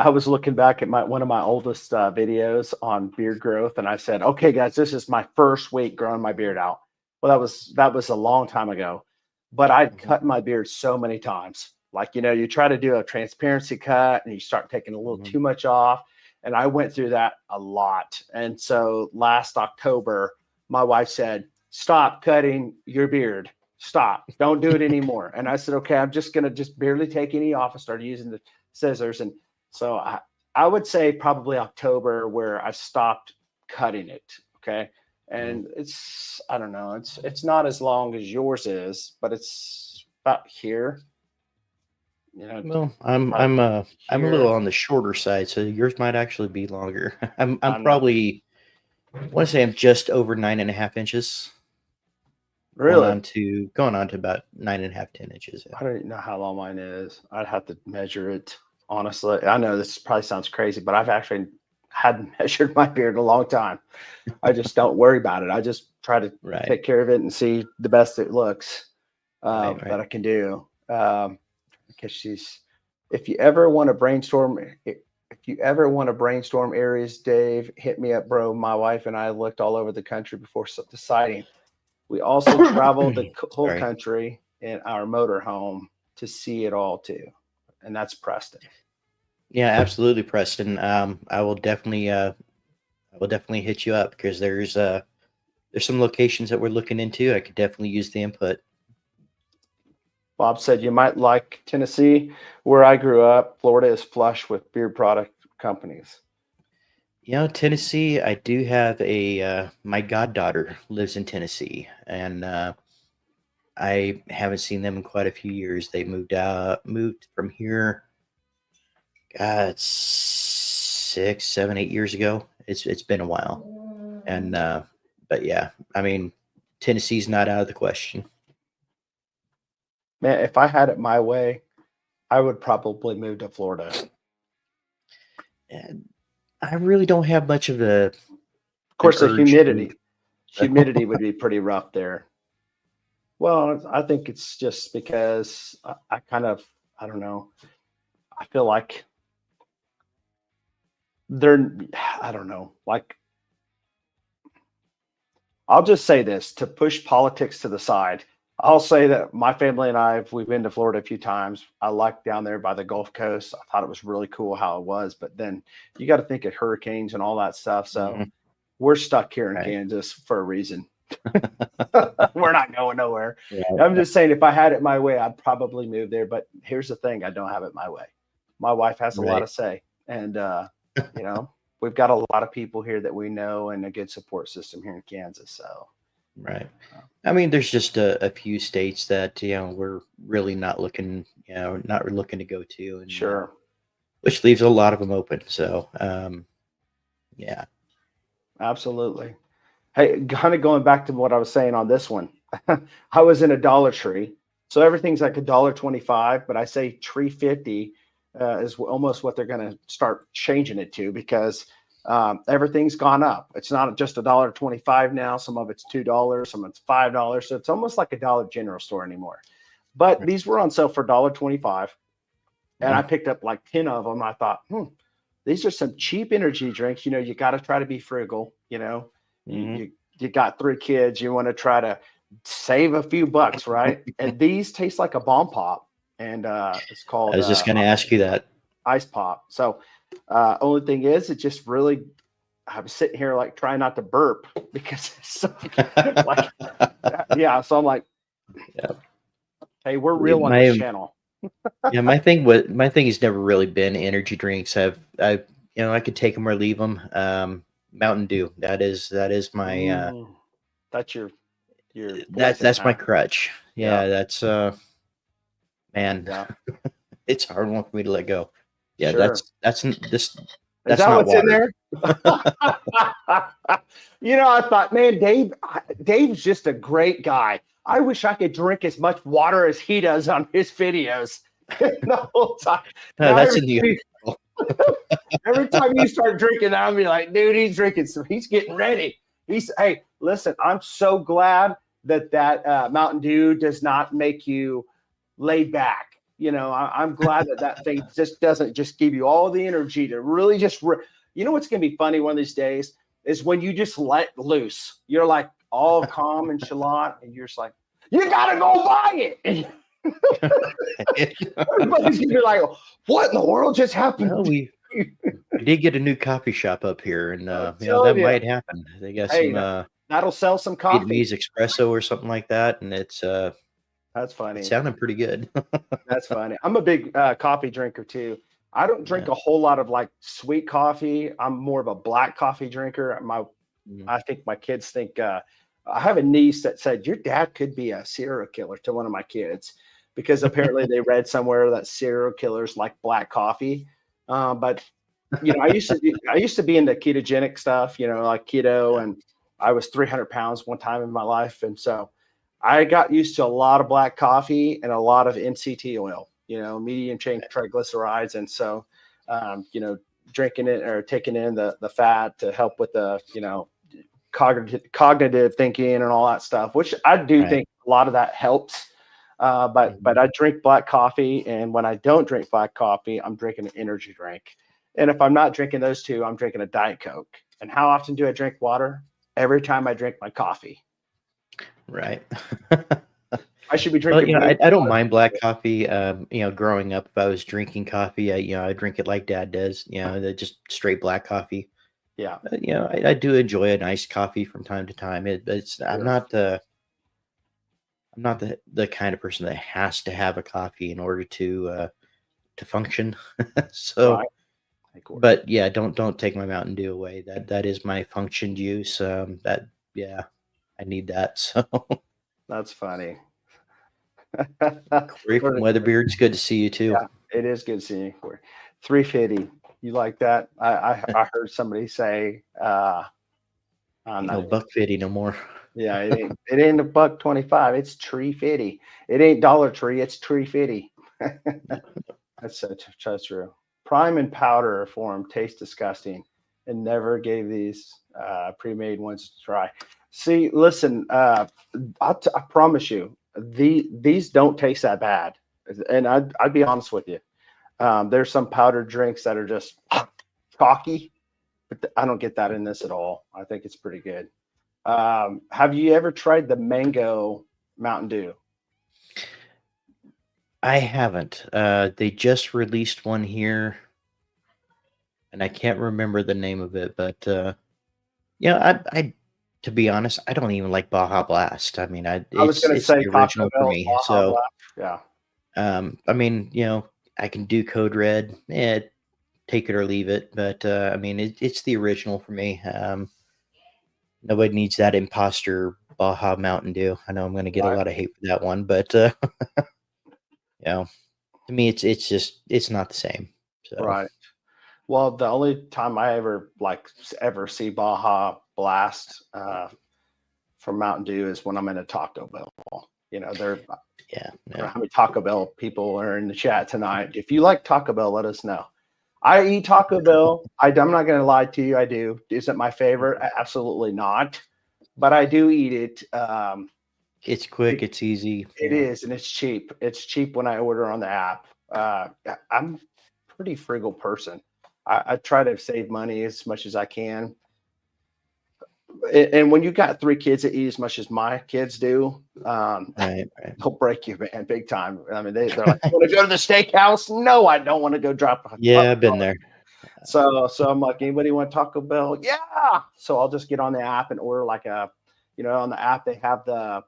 S1: was looking back at one of my oldest videos on beard growth, and I said, "Okay, guys, this is my first week growing my beard out." Well, that was a long time ago, but I'd cut my beard so many times. Like you try to do a transparency cut, and you start taking a little too much off, and I went through that a lot. And so last October, my wife said, "Stop cutting your beard. Stop. Don't do it anymore." And I said, "Okay, I'm just gonna barely take any off." I started using the scissors, and so I would say probably October where I stopped cutting it. Okay. And I don't know, it's not as long as yours is, but it's about here.
S2: Well, I'm a little on the shorter side, so yours might actually be longer. I'm probably, I want to say I'm just over 9.5 inches.
S1: Really?
S2: Going on to about 9.5, 10 inches.
S1: I don't know how long mine is. I'd have to measure it. Honestly, I know this probably sounds crazy, but I've actually hadn't measured my beard in a long time. I just don't worry about it. I just try to take care of it and see the best it looks that I can do. Because if you ever want to brainstorm areas, Dave, hit me up, bro. My wife and I looked all over the country before deciding. We also traveled the whole country in our motorhome to see it all too. And that's Preston.
S2: Yeah, absolutely, Preston. I will definitely hit you up because there's some locations that we're looking into. I could definitely use the input.
S1: Bob said you might like Tennessee. Where I grew up, Florida is flush with beard product companies.
S2: Tennessee, I do have my goddaughter lives in Tennessee, and I haven't seen them in quite a few years. They moved from here. It's 6, 7, 8 years ago. It's been a while, and but yeah, I mean, Tennessee's not out of the question.
S1: Man, if I had it my way, I would probably move to Florida.
S2: And I really don't have much of a.
S1: Of course, the humidity would be pretty rough there. Well, I think it's just because I don't know. I feel like I don't know. Like, I'll just say this to push politics to the side. I'll say that my family and we've been to Florida a few times. I like down there by the Gulf Coast. I thought it was really cool how it was, but then you got to think of hurricanes and all that stuff. So we're stuck here in Kansas for a reason. We're not going nowhere. I'm just saying, if I had it my way, I'd probably move there. But here's the thing: I don't have it my way. My wife has a lot of say, and we've got a lot of people here that we know and a good support system here in Kansas. So
S2: Right. I mean, there's just a few states that we're really not looking, not looking to go to, and
S1: Sure.
S2: which leaves a lot of them open. So, yeah.
S1: Absolutely. Hey, kind of going back to what I was saying on this one. I was in a Dollar Tree, so everything's like $1.25, but I say tree 50 is almost what they're going to start changing it to because everything's gone up. It's not just $1.25 now. Some of it's $2, some of it's $5. So it's almost like a Dollar General store anymore. But
S2: Right.
S1: these were on sale for $1.25, and I
S2: Mhm.
S1: picked up like 10 of them. I thought, these are some cheap energy drinks. You got to try to be frugal. You,
S2: Mhm.
S1: you you got 3 kids. You want to try to save a few bucks, right? And these taste like a bomb pop, and it's
S2: I
S1: called
S2: was just going to ask you that.
S1: ice pop. So only thing is, it just really. I was sitting here like trying not to burp because it's so, like yeah. So I'm like,
S2: Yeah.
S1: hey, we're real on this
S2: My
S1: channel.
S2: Yeah, my thing has never really been energy drinks. I could take them or leave them. Mountain Dew. That is my
S1: That's your
S2: that
S1: poison,
S2: that's my
S1: huh?
S2: crutch.
S1: Yeah,
S2: Yeah, that's man,
S1: yeah,
S2: it's a hard one for me to let go. Yeah,
S1: sure. Is
S2: that's
S1: that
S2: not
S1: what's in
S2: water.
S1: there? I thought, man, Dave's just a great guy. I wish I could drink as much water as he does on his videos the whole time.
S2: No,
S1: Now
S2: that's in the
S1: every time you start drinking, I'll be like, dude, he's drinking, so he's getting ready. Hey, listen, I'm so glad that Mountain Dew does not make you laid back. I'm glad that thing just doesn't just give you all the energy to really what's going to be funny one of these days is when you just let loose. You're like all calm and chalant, and you're just like, you got to go buy it. Everybody's going to be like, what in the world just happened?
S2: well, we did get a new coffee shop up here, and
S1: I'm
S2: that
S1: telling you.
S2: might happen. They got
S1: Hey,
S2: some
S1: that'll sell some coffee.
S2: Vietnamese espresso or something like that, and
S1: That's
S2: it's
S1: funny.
S2: sounding pretty good.
S1: That's funny. I'm a big coffee drinker too. I don't drink
S2: Yeah.
S1: a whole lot of like sweet coffee. I'm more of a black coffee drinker.
S2: Mhm.
S1: I think my kids think I have a niece that said your dad could be a serial killer to one of my kids because apparently they read somewhere that serial killers like black coffee. But I used to be into ketogenic stuff, like keto, and I was 300 pounds one time in my life, and so I got used to a lot of black coffee and a lot of MCT oil, medium chain triglycerides. And so, drinking it or taking in the fat to help with the, cognitive thinking and all that stuff, which I do
S2: Right.
S1: think a lot of that helps. But
S2: Mhm.
S1: I drink black coffee. And when I don't drink black coffee, I'm drinking an energy drink. And if I'm not drinking those two, I'm drinking a Diet Coke. And how often do I drink water? Every time I drink my coffee.
S2: Right.
S1: I should be
S2: Well,
S1: drinking way
S2: I
S1: more
S2: don't
S1: water.
S2: mind black coffee. Growing up, if I was drinking coffee, I drink it like Dad does. Just straight black coffee.
S1: Yeah,
S2: I do enjoy a nice coffee from time to time. It's
S1: sure.
S2: I'm not the kind of person that has to have a coffee in order to function.
S1: Right.
S2: So,
S1: Hey, Corey.
S2: but yeah, don't take my Mountain Dew away. That is my function juice. That yeah, I need that. So,
S1: That's funny.
S2: Corey from
S1: Or-
S2: Weatherbeard, it's good to see you too.
S1: yeah, it is good seeing you, Corey. 350. You like that? I heard somebody say, I'm
S2: Ain't
S1: not
S2: no
S1: even.
S2: buck fifty no more.
S1: Yeah, it ain't a buck 25. It's tree 50. It ain't Dollar Tree. It's tree 50. That's so true. Prime and powder form taste disgusting, and never gave these pre-made ones a try. See, listen, I promise you, these don't taste that bad, and I'd be honest with you. There's some powdered drinks that are just chalky, but I don't get that in this at all. I think it's pretty good. Have you ever tried the mango Mountain Dew?
S2: I haven't. They just released one here, and I can't remember the name of it, but I to be honest, I don't even like Baja Blast. I mean,
S1: I was going to
S2: it's
S1: say
S2: the
S1: Taco
S2: original for
S1: Bell's
S2: me.
S1: Baja
S2: So,
S1: Blast. Yeah,
S2: I mean, I can do Code Red. Take it or leave it. But I mean, it's the original for me. Nobody needs that imposter Baja Mountain Dew. I know I'm going to get a
S1: Right.
S2: lot of hate for that one, but you know, to me, it's not the same. So
S1: Right. Well, the only time I ever see Baja Blast from Mountain Dew is when I'm in a Taco Bell. You know, I
S2: yeah,
S1: don't know
S2: yeah,
S1: how many Taco Bell people are in the chat tonight. If you like Taco Bell, let us know. I eat Taco Bell. I'm not going to lie to you. I do. Is it my favorite? Absolutely not. But I do eat it.
S2: it's quick, it's easy.
S1: It is, and it's cheap. It's cheap when I order on the app. I'm a pretty frugal person. I try to save money as much as I can. And when you got 3 kids that eat as much as my kids do,
S2: Right.
S1: they'll break you, man, big time. I mean, they're like, "Want to go to the steakhouse?" No, I don't want to go drop a
S2: Yeah, I've been there.
S1: So I'm like, anybody want Taco Bell? Yeah. So I'll just get on the app and order on the app they have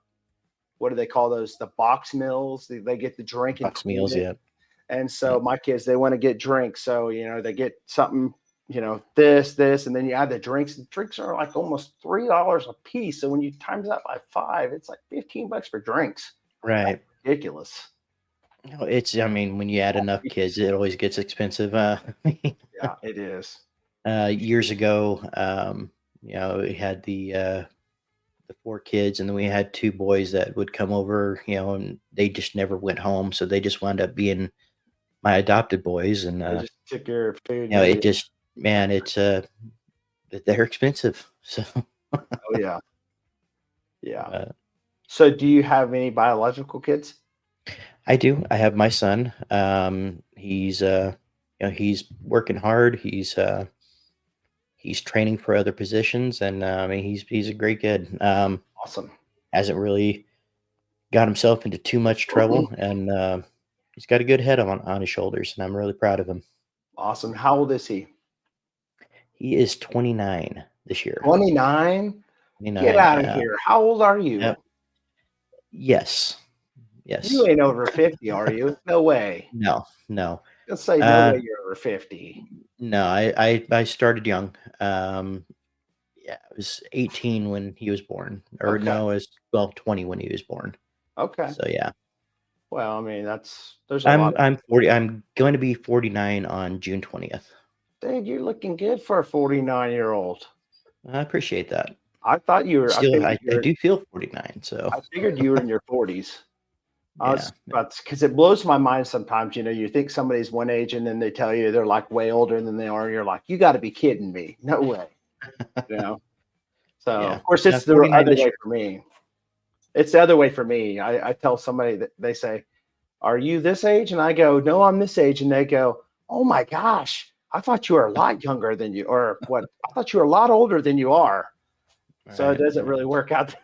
S1: what do they call those? The box meals. They get the drink
S2: Box meals,
S1: included.
S2: yeah.
S1: And so my kids, they want to get drinks. So, they get something, this, and then you add the drinks. The drinks are like almost $3 a piece. So when you times that by 5, it's like $15 for drinks.
S2: Right.
S1: That's ridiculous.
S2: No, I mean, when you add enough kids, it always gets expensive.
S1: Yeah, it is.
S2: Years ago, we had the 4 kids, and then we had 2 boys that would come over, and they just never went home. So they just wound up being my adopted boys. And,
S1: They just took your food.
S2: it just, man, they're expensive. So,
S1: Oh, yeah. Yeah.
S2: uh,
S1: So do you have any biological kids?
S2: I do. I have my son. He's working hard. He's training for other positions, and I mean, he's a great kid.
S1: Awesome.
S2: Hasn't really got himself into too much trouble, and he's got a good head on his shoulders, and I'm really proud of him.
S1: Awesome. How old is he?
S2: He is 29 this year.
S1: 29?
S2: 29.
S1: Get out of here. How old are you?
S2: Yep. Yes.
S1: You ain't over 50, are you? No way.
S2: No.
S1: Let's say no way you're over 50.
S2: No, I started young. Yeah, I was 18 when he was born, or
S1: Okay.
S2: no, I was 20 when he was born.
S1: Okay.
S2: So yeah.
S1: Well, I mean, there's a lot.
S2: I'm 40. I'm going to be 49 on June 20th.
S1: Dude, you're looking good for a 49-year-old.
S2: I appreciate that.
S1: I thought you were.
S2: Still, I do feel 49. So
S1: I figured you were in your 40s.
S2: yeah.
S1: Because it blows my mind sometimes. You think somebody's one age, and then they tell you they're like way older than they are. And you're like, you got to be kidding me. No way. So
S2: Yeah.
S1: of course it's the other way for me. It's the other way for me. I tell somebody that they say, "Are you this age?" And I go, "No, I'm this age." And they go, "Oh my gosh, I thought you were a lot younger than you, or what? I thought you were a lot older than you are." So it doesn't really work out.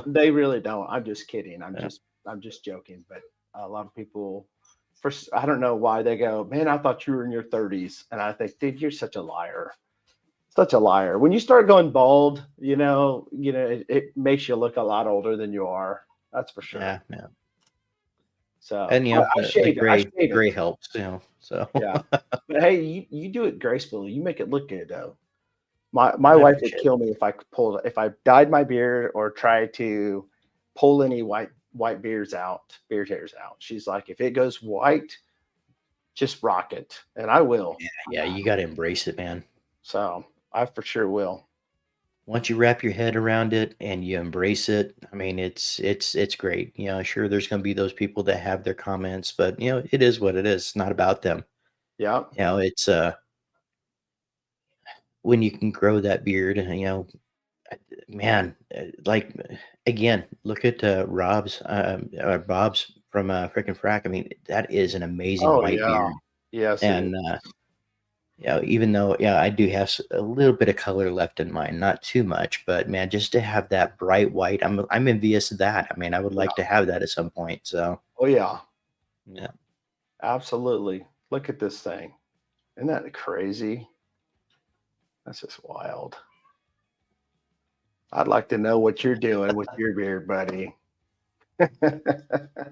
S1: They really don't. I'm just kidding. I'm just joking. But a lot of people, I don't know why they go, "Man, I thought you were in your 30s," and I think, dude, you're such a liar. Such a liar. When you start going bald, it makes you look a lot older than you are. That's for sure.
S2: Yeah.
S1: So
S2: And the gray helps. So
S1: yeah. But hey, you do it gracefully. You make it look good though. My wife would kill me if I dyed my beard or tried to pull any white beard hairs out. She's like, if it goes white, just rock it, and I will.
S2: Yeah, you got to embrace it, man.
S1: So I for sure will.
S2: Once you wrap your head around it and you embrace it, I mean, it's great. Sure, there's going to be those people that have their comments, but it is what it is. It's not about them.
S1: Yeah.
S2: It's when you can grow that beard, man, like again, look at Bob's from frickin' Frack. I mean, that is an amazing white beard.
S1: Yes.
S2: And even though I do have a little bit of color left in mine, not too much, but man, just to have that bright white, I'm envious of that. I mean, I would like to have that at some point. So.
S1: Oh yeah.
S2: Yeah.
S1: Absolutely. Look at this thing. Isn't that crazy? That's just wild. I'd like to know what you're doing with your beard, buddy.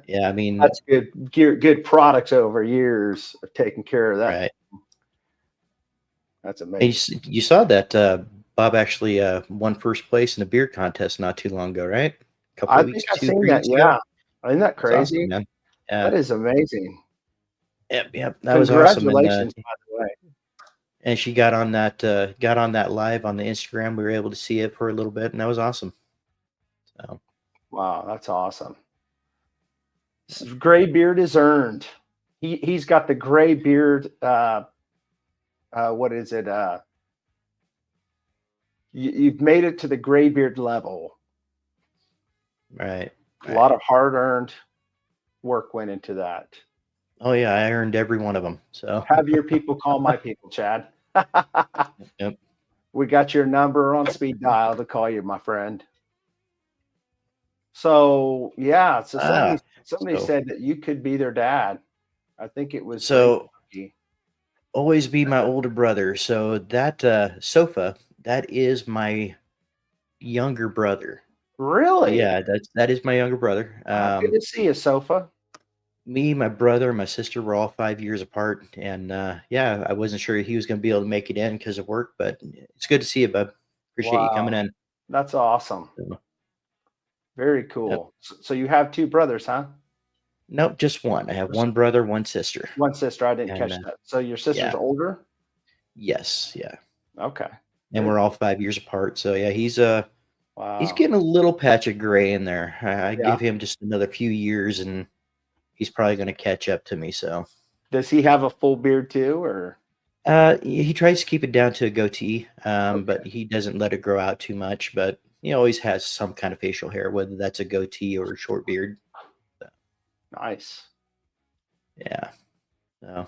S2: Yeah, I mean,
S1: that's good products over years of taking care of that.
S2: Right.
S1: That's amazing.
S2: You saw that Bob actually won first place in a beard contest not too long ago, right? A couple
S1: I
S2: of
S1: think
S2: weeks,
S1: I've
S2: two,
S1: seen
S2: 3
S1: that.
S2: weeks ago.
S1: Yeah. Isn't that
S2: That's awesome,
S1: crazy?
S2: man.
S1: That is amazing.
S2: Yep. That was awesome.
S1: Congratulations, by the way.
S2: And she got on that live on the Instagram. We were able to see it for a little bit, and that was awesome. So
S1: Wow, that's awesome. Gray beard is earned. He's got the gray beard. What is it? You've made it to the gray beard level.
S2: right.
S1: A lot of hard earned work went into that.
S2: Oh yeah, I earned every one of them. So
S1: Have your people call my people, Chad.
S2: yep.
S1: We got your number on speed dial to call you, my friend. So yeah, so somebody
S2: so
S1: said that you could be their dad. I think it was
S2: so
S1: Ray.
S2: always be my older brother. So that sofa, that is my younger brother. So
S1: Really?
S2: yeah, that is my younger brother.
S1: Wow, good to see you, Sofa.
S2: Me, my brother, and my sister were all 5 years apart, and yeah, I wasn't sure he was going to be able to make it in because of work, but it's good to see you, bub. Appreciate you coming
S1: Wow,
S2: in.
S1: that's awesome.
S2: So,
S1: Very
S2: yep.
S1: cool. So you have two brothers, huh?
S2: Nope, just one. I have one brother, one sister,
S1: One sister. I didn't
S2: and
S1: catch that. So your sister's
S2: yeah,
S1: older?
S2: yes, yeah,
S1: Okay.
S2: and
S1: Very
S2: we're all
S1: cool.
S2: 5 years apart. So yeah, he's
S1: Wow.
S2: getting a little patch of gray in there. I
S1: Yeah.
S2: give him just another few years, and he's probably going to catch up to me. So
S1: Does he have a full beard too, or?
S2: he tries to keep it down to a goatee,
S1: Okay.
S2: but he doesn't let it grow out too much. But he always has some kind of facial hair, whether that's a goatee or a short beard. So,
S1: Nice.
S2: yeah. So,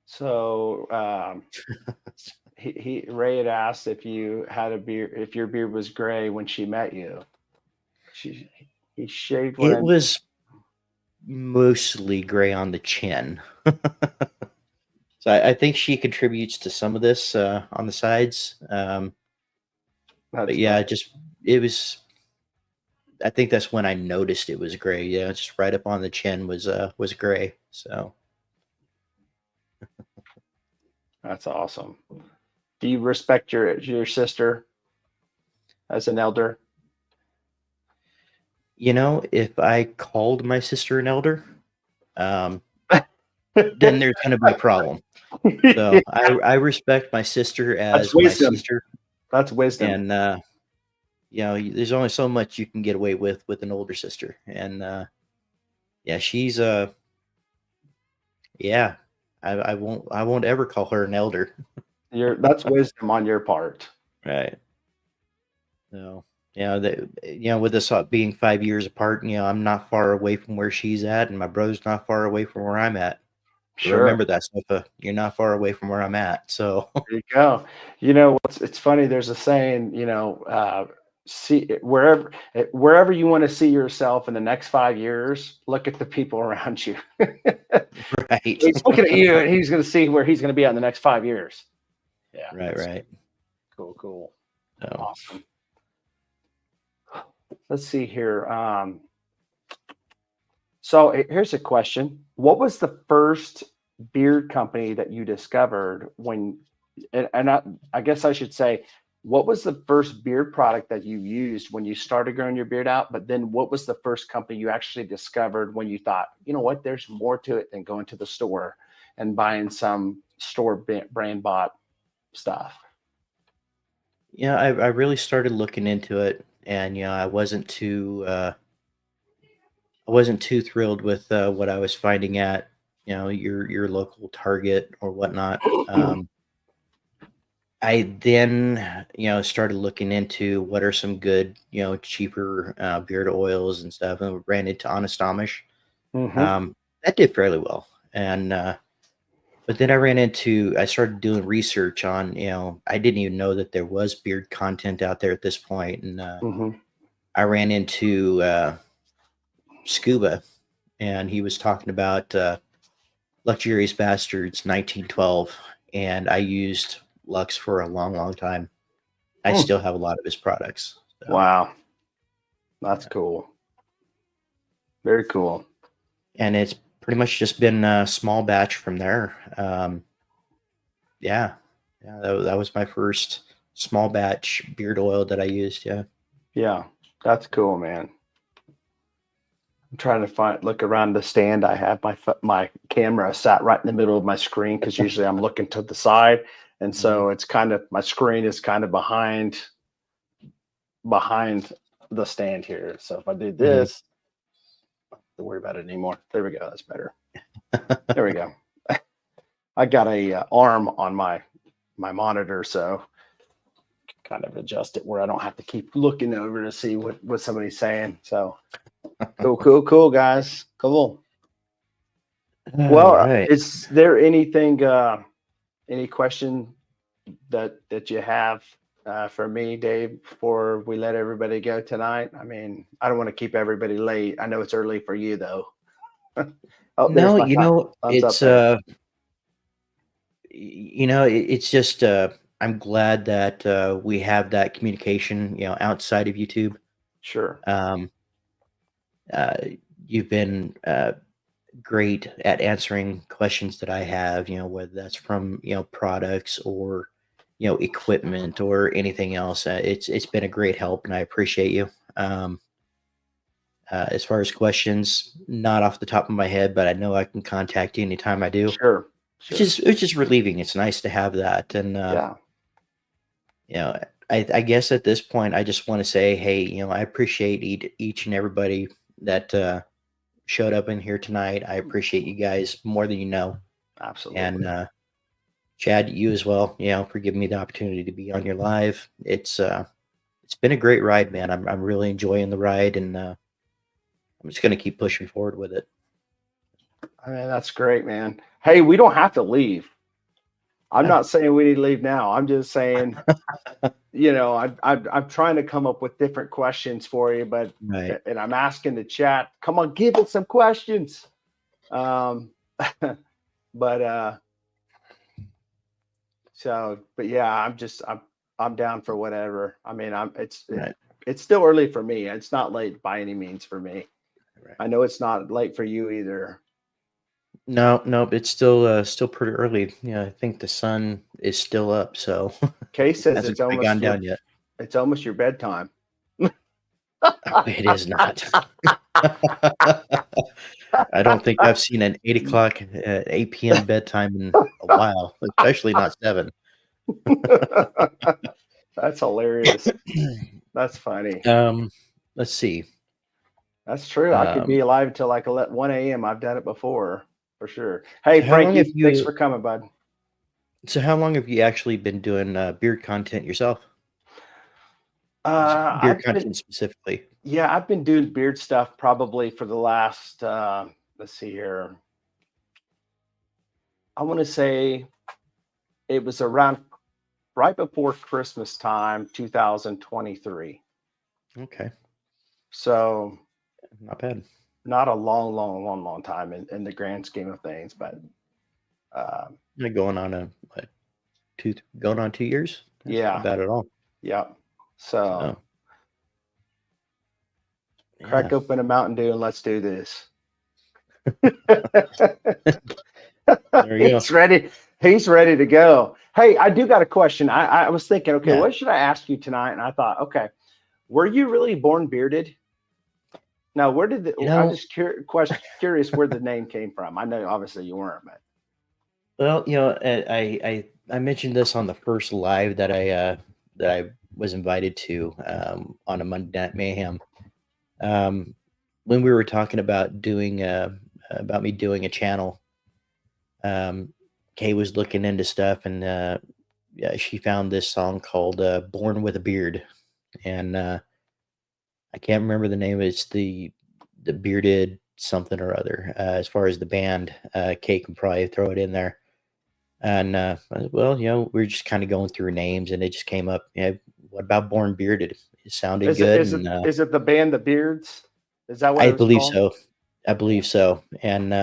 S1: So Ray had asked if you had a beard, if your beard was gray when she met you. He shaved
S2: it
S1: when
S2: was mostly gray on the chin. So I think she contributes to some of this on the sides. But
S1: that's
S2: yeah,
S1: funny.
S2: it was. I think that's when I noticed it was gray. Yeah, just right up on the chin was gray. So
S1: That's awesome. Do you respect your sister as an elder?
S2: if I called my sister an elder, um, then there's going to be a problem. So I respect my sister
S1: That's
S2: as my
S1: wisdom.
S2: sister,
S1: That's wisdom.
S2: and there's only so much you can get away with an older sister, and yeah, she's yeah, I won't ever call her an elder.
S1: That's wisdom on your part.
S2: Right. So with us being 5 years apart, I'm not far away from where she's at, and my brother's not far away from where I'm at.
S1: Sure.
S2: Remember that, Sofa. You're not far away from where I'm at. So
S1: There you go. It's funny. There's a saying, see wherever you want to see yourself in the next 5 years, look at the people around you.
S2: right.
S1: He's looking at you, and he's going to see where he's going to be at in the next 5 years. Yeah.
S2: Right.
S1: Cool.
S2: So
S1: Awesome. Let's see here. So here's a question. What was the first beard company that you discovered and I guess I should say, what was the first beard product that you used when you started growing your beard out? But then what was the first company you actually discovered when you thought, you know what, there's more to it than going to the store and buying some store brand bought stuff?
S2: yeah, I really started looking into it, and I wasn't too thrilled with what I was finding at your local Target or whatnot. I then, started looking into what are some good, cheaper beard oils and stuff, and ran into Honest Amish.
S1: Mm-hmm.
S2: That did fairly well, and but then I started doing research on, I didn't even know that there was beard content out there at this point, and
S1: Mm-hmm.
S2: I ran into Scuba, and he was talking about Luxurious Bastards 1912, and I used Lux for a long, long time. I still have a lot of his products. So,
S1: Wow. That's cool. Very cool.
S2: and it's pretty much just been a small batch from there. Yeah. Yeah, that was my first small batch beard oil that I used. Yeah.
S1: Yeah, that's cool, man. I'm trying to look around the stand. I have my camera sat right in the middle of my screen because usually I'm looking to the side, and so it's kind of my screen is kind of behind the stand here. So if I do this, I don't have to worry about it anymore. There we go. That's better. There we go. I got a arm on my monitor, so kind of adjust it where I don't have to keep looking over to see what somebody's saying. So cool, guys. Cool. Well,
S2: right.
S1: is there anything, any question that you have for me, Dave, before we let everybody go tonight? I mean, I don't want to keep everybody late. I know it's early for you, though. Oh, there's
S2: No,
S1: my thumbs up
S2: it's
S1: there.
S2: it's just I'm glad that we have that communication, outside of YouTube.
S1: Sure.
S2: Um, uh, you've been great at answering questions that I have, whether that's from, products or, equipment or anything else. It's been a great help, and I appreciate you. As far as questions, not off the top of my head, but I know I can contact you anytime I do.
S1: Sure.
S2: It's just relieving. It's nice to have that, and
S1: Yeah.
S2: you know, I guess at this point, I just want to say, hey, I appreciate each and everybody that showed up in here tonight. I appreciate you guys more than you know,
S1: Absolutely.
S2: and Chad, you as well. For giving me the opportunity to be on your live. It's been a great ride, man. I'm really enjoying the ride, and I'm just gonna keep pushing forward with it.
S1: I mean, that's great, man. Hey, we don't have to leave. I'm
S2: Yeah.
S1: not saying we need to leave now. I'm just saying, I'm trying to come up with different questions for you, but
S2: Right.
S1: and I'm asking the chat, come on, give it some questions. Um, but but yeah, I'm down for whatever. I mean,
S2: Right.
S1: it's still early for me. It's not late by any means for me.
S2: Right.
S1: I know it's not late for you either.
S2: No, nope. It's still pretty early. Yeah, I think the sun is still up, so
S1: Kay says
S2: hasn't quite gone down yet.
S1: it's almost your bedtime.
S2: It is not. I don't think I've seen an 8 o'clock, 8 p.m. bedtime in a while, especially not 7.
S1: That's hilarious. That's funny.
S2: Let's see.
S1: That's true. I could be
S2: Um,
S1: alive until like 1 a.m. I've done it before, for sure.
S2: so
S1: Hey,
S2: how long have
S1: Frankie, thanks
S2: you
S1: for coming, bud.
S2: so how long have you actually been doing beard content yourself? Beard
S1: I've been
S2: content specifically.
S1: Yeah, I've been doing beard stuff probably for the last let's see here. I want to say it was around right before Christmas time, 2023.
S2: Okay,
S1: So
S2: not bad.
S1: not a long time in the grand scheme of things, but
S2: Like going on a what, going on 2 years. That's not
S1: yeah,
S2: bad at all.
S1: yeah. So
S2: So
S1: crack
S2: yeah,
S1: open a Mountain Dew and let's do this.
S2: there you go.
S1: He's ready. He's ready to go. Hey, I do got a question. I was thinking, okay,
S2: Yeah,
S1: what should I ask you tonight? And I thought, okay, were you really born bearded? Now, where did
S2: you
S1: I'm
S2: know.
S1: just curious where the name came from. I know obviously you weren't, but
S2: Well, I mentioned this on the first live that I was invited to on a Monday Night Mayhem. Um, when we were talking about me doing a channel, um, Kay was looking into stuff, and yeah, she found this song called "Born with a Beard," and I can't remember the name. It's the bearded something or other. As far as the band, Kay can probably throw it in there. And well, we're just kind of going through names, and it just came up. What about Born Bearded? It sounded
S1: is it
S2: good,
S1: is it
S2: and
S1: is it the band The Beards? Is that what
S2: I
S1: it was
S2: believe
S1: called?
S2: so. I believe so. And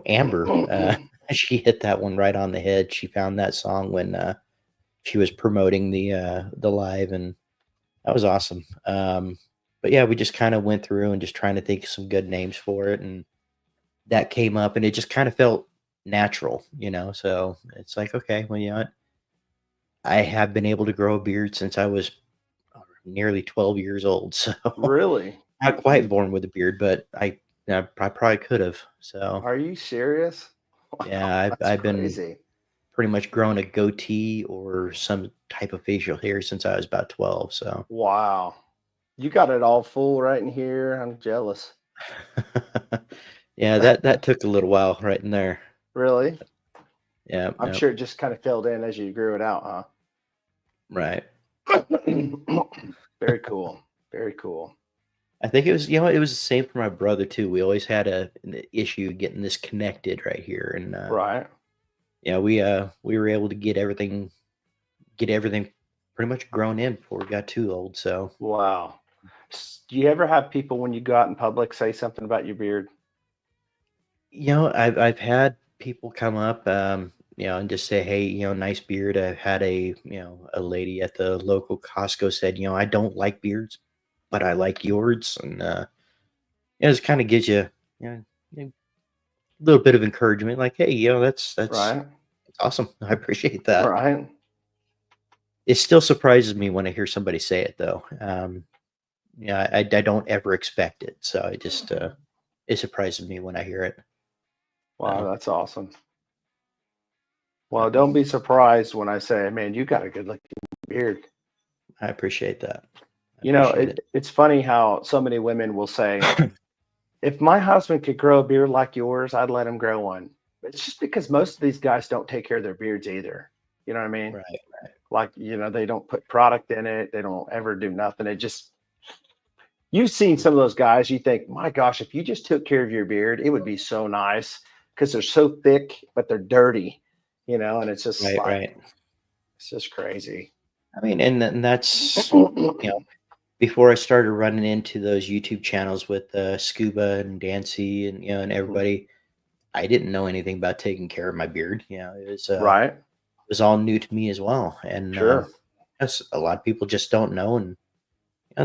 S2: Amber, she hit that one right on the head. She found that song when she was promoting the live, and that was awesome. But yeah, we just kind of went through and just trying to think of some good names for it, and that came up, and it just kind of felt natural, so it's like, okay, well, I have been able to grow a beard since I was nearly 12 years old. So
S1: Really?
S2: not quite born with a beard, but I probably could have. So
S1: Are you serious?
S2: yeah,
S1: Wow, that's
S2: I've been
S1: crazy.
S2: pretty much growing a goatee or some type of facial hair since I was about 12. So
S1: Wow. You got it all full right in here. I'm jealous.
S2: yeah, that took a little while right in there.
S1: Really?
S2: Yeah,
S1: I'm
S2: yeah,
S1: sure it just kind of filled in as you grew it out,
S2: right.
S1: huh? Very cool. Very cool.
S2: I think it was the same for my brother too. We always had an issue getting this connected right here, and
S1: Right.
S2: yeah, we were able to get everything pretty much grown in before we got too old. So
S1: Wow. Do you ever have people when you go out in public say something about your beard?
S2: I've had people come up, and just say, "Hey, nice beard." I had a lady at the local Costco said, "I don't like beards, but I like yours," and it just kind of gives you, a little bit of encouragement, like, "Hey,
S1: Right.
S2: that's awesome. I appreciate that."
S1: Right.
S2: It still surprises me when I hear somebody say it, though. I don't ever expect it, so it surprises me when I hear it.
S1: Wow,
S2: So,
S1: that's awesome.
S2: yeah,
S1: Well, don't be surprised when I say, man, you got a good looking beard.
S2: I appreciate that. I
S1: You know,
S2: appreciate it.
S1: it's funny how so many women will say, if my husband could grow a beard like yours, I'd let him grow one. It's just because most of these guys don't take care of their beards either. You know what I mean?
S2: Right.
S1: Like, they don't put product in it. They don't ever do nothing. It just, you've seen some of those guys, you think, my gosh, if you just took care of your beard, it would be so nice because they're so thick, but they're dirty, and it's just
S2: Right,
S1: like,
S2: right.
S1: it's just crazy.
S2: I mean, and that's, you know, before I started running into those YouTube channels with Scuba and Dancy and and everybody, I didn't know anything about taking care of my beard. It
S1: Right.
S2: was all new to me as well. And
S1: Sure.
S2: yes, a lot of people just don't know, and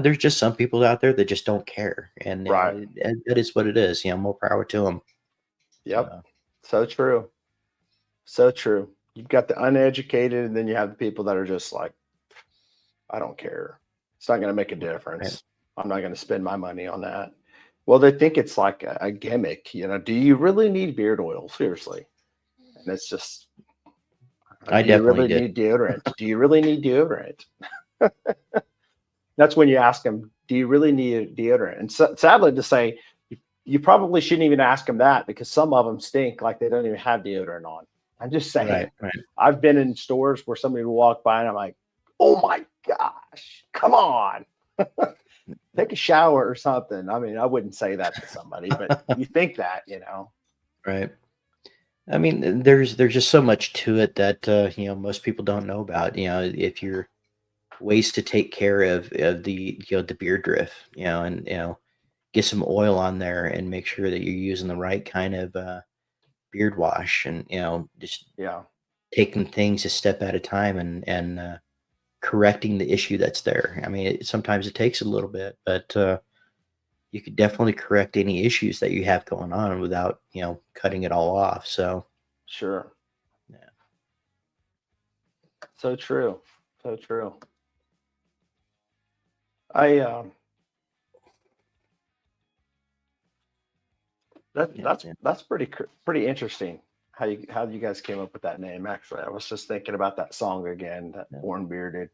S2: there's just some people out there that just don't care, and
S1: Right.
S2: that is what it is. More power to them.
S1: Yep.
S2: So
S1: So true. So true. You've got the uneducated, and then you have the people that are just like, I don't care. It's not going to make a
S2: right,
S1: difference. I'm not going to spend my money on that. Well, they think it's like a gimmick. Do you really need beard oil? Seriously. And it's just,
S2: I
S1: do you
S2: definitely
S1: really
S2: did.
S1: need deodorant? Do you really need deodorant? That's when you ask them, do you really need deodorant? And sadly to say, you probably shouldn't even ask them that because some of them stink like they don't even have deodorant on. I'm just
S2: Right,
S1: saying.
S2: right.
S1: I've been in stores where somebody will walk by and I'm like, oh my gosh, come on, take a shower or something. I mean, I wouldn't say that to somebody, but you think that.
S2: Right. I mean, there's just so much to it that most people don't know about. If you're ways to take care of the beard drift, and get some oil on there and make sure that you're using the right kind of beard wash, and just
S1: Yeah,
S2: taking things a step at a time, and correcting the issue that's there. I mean, sometimes it takes a little bit, but you could definitely correct any issues that you have going on without cutting it all off. So
S1: sure.
S2: yeah,
S1: So true. So true. I that
S2: yeah,
S1: that's
S2: yeah.
S1: that's pretty interesting how you guys came up with that name. Actually, I was just thinking about that song again, that
S2: Yeah.
S1: Born Bearded.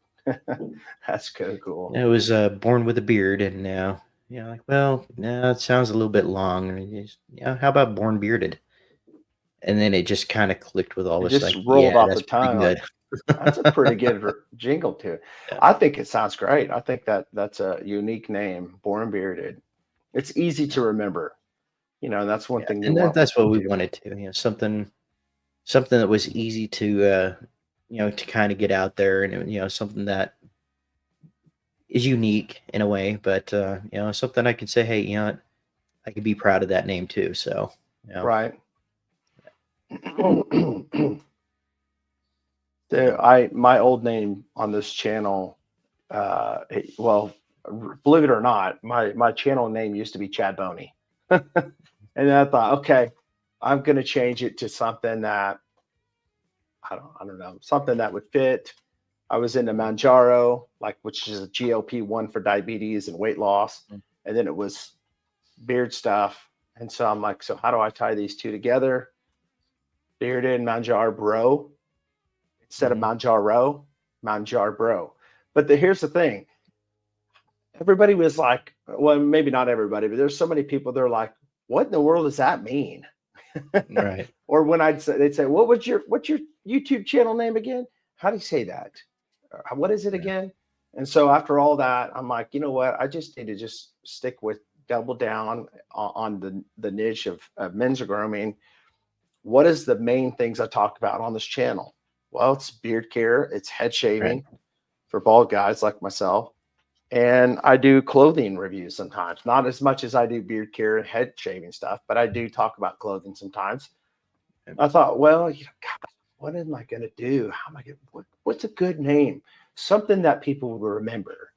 S1: That's cool.
S2: Yeah, it was born with a beard, and now like, well, no, it sounds a little bit long. And how about born bearded? And then it just kind of clicked with all
S1: It
S2: this,
S1: just
S2: like,
S1: rolled
S2: yeah,
S1: off
S2: that's
S1: the
S2: pretty
S1: tongue
S2: good.
S1: like that's a pretty good jingle too.
S2: Yeah,
S1: I think it sounds great. I think that's a unique name, Born Bearded. It's easy
S2: yeah,
S1: to remember. That's one
S2: yeah.
S1: thing you
S2: And
S1: want with
S2: that's what we
S1: YouTube.
S2: wanted to, something that was easy to, to kind of get out there, and something that is unique in a way, but something I can say, hey, I could be proud of that name too. So,
S1: Right.
S2: yeah,
S1: My old name on this channel, well, believe it or not, my channel name used to be Chad Boney. And then I thought, okay, I'm going to change it to something that I don't know, something that would fit. I was into Manjaro, which is a GLP-1 for diabetes and weight loss. And then it was beard stuff. And so I'm like, so how do I tie these two together? Bearded Manjar Bro instead of Manjaro, Manjar Bro. But here's the thing. Everybody was like, well, maybe not everybody, but there's so many people, they're like, what in the world does that mean?
S2: Right.
S1: Or when they'd say, what's your YouTube channel name again? How do you say that? What is it again? And so after all that, I'm like, you know what? I just need to just stick with double down on the niche of men's grooming. What is the main things I talk about on this channel? Well, it's beard care. It's head shaving for bald guys like myself. And I do clothing reviews sometimes, not as much as I do beard care and head shaving stuff, but I do talk about clothing sometimes. I thought, well, God, what am I going to do? How am I going to, what's a good name? Something that people will remember.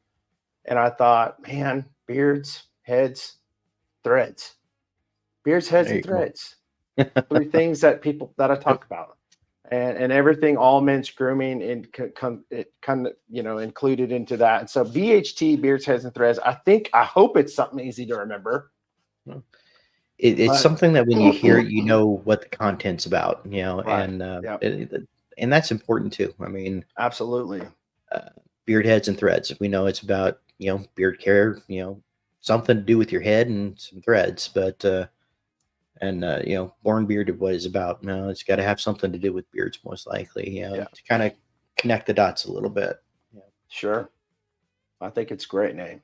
S1: And I thought, man, beards, heads, threads. Beards, heads, and threads. 3 things that I talk about. And everything, all men's grooming, and it kind of, included into that. And so BHT, beards, heads, and threads. I hope it's something easy to remember.
S2: It's something that when you hear it, you know what the content's about,
S1: right.
S2: And that's important too. I mean,
S1: absolutely.
S2: Beard, heads, and threads. We know it's about, beard care, something to do with your head and some threads, but born bearded, what is about? No, it's got to have something to do with beards, most likely, to kind of connect the dots a little bit.
S1: Sure. I think it's a great name.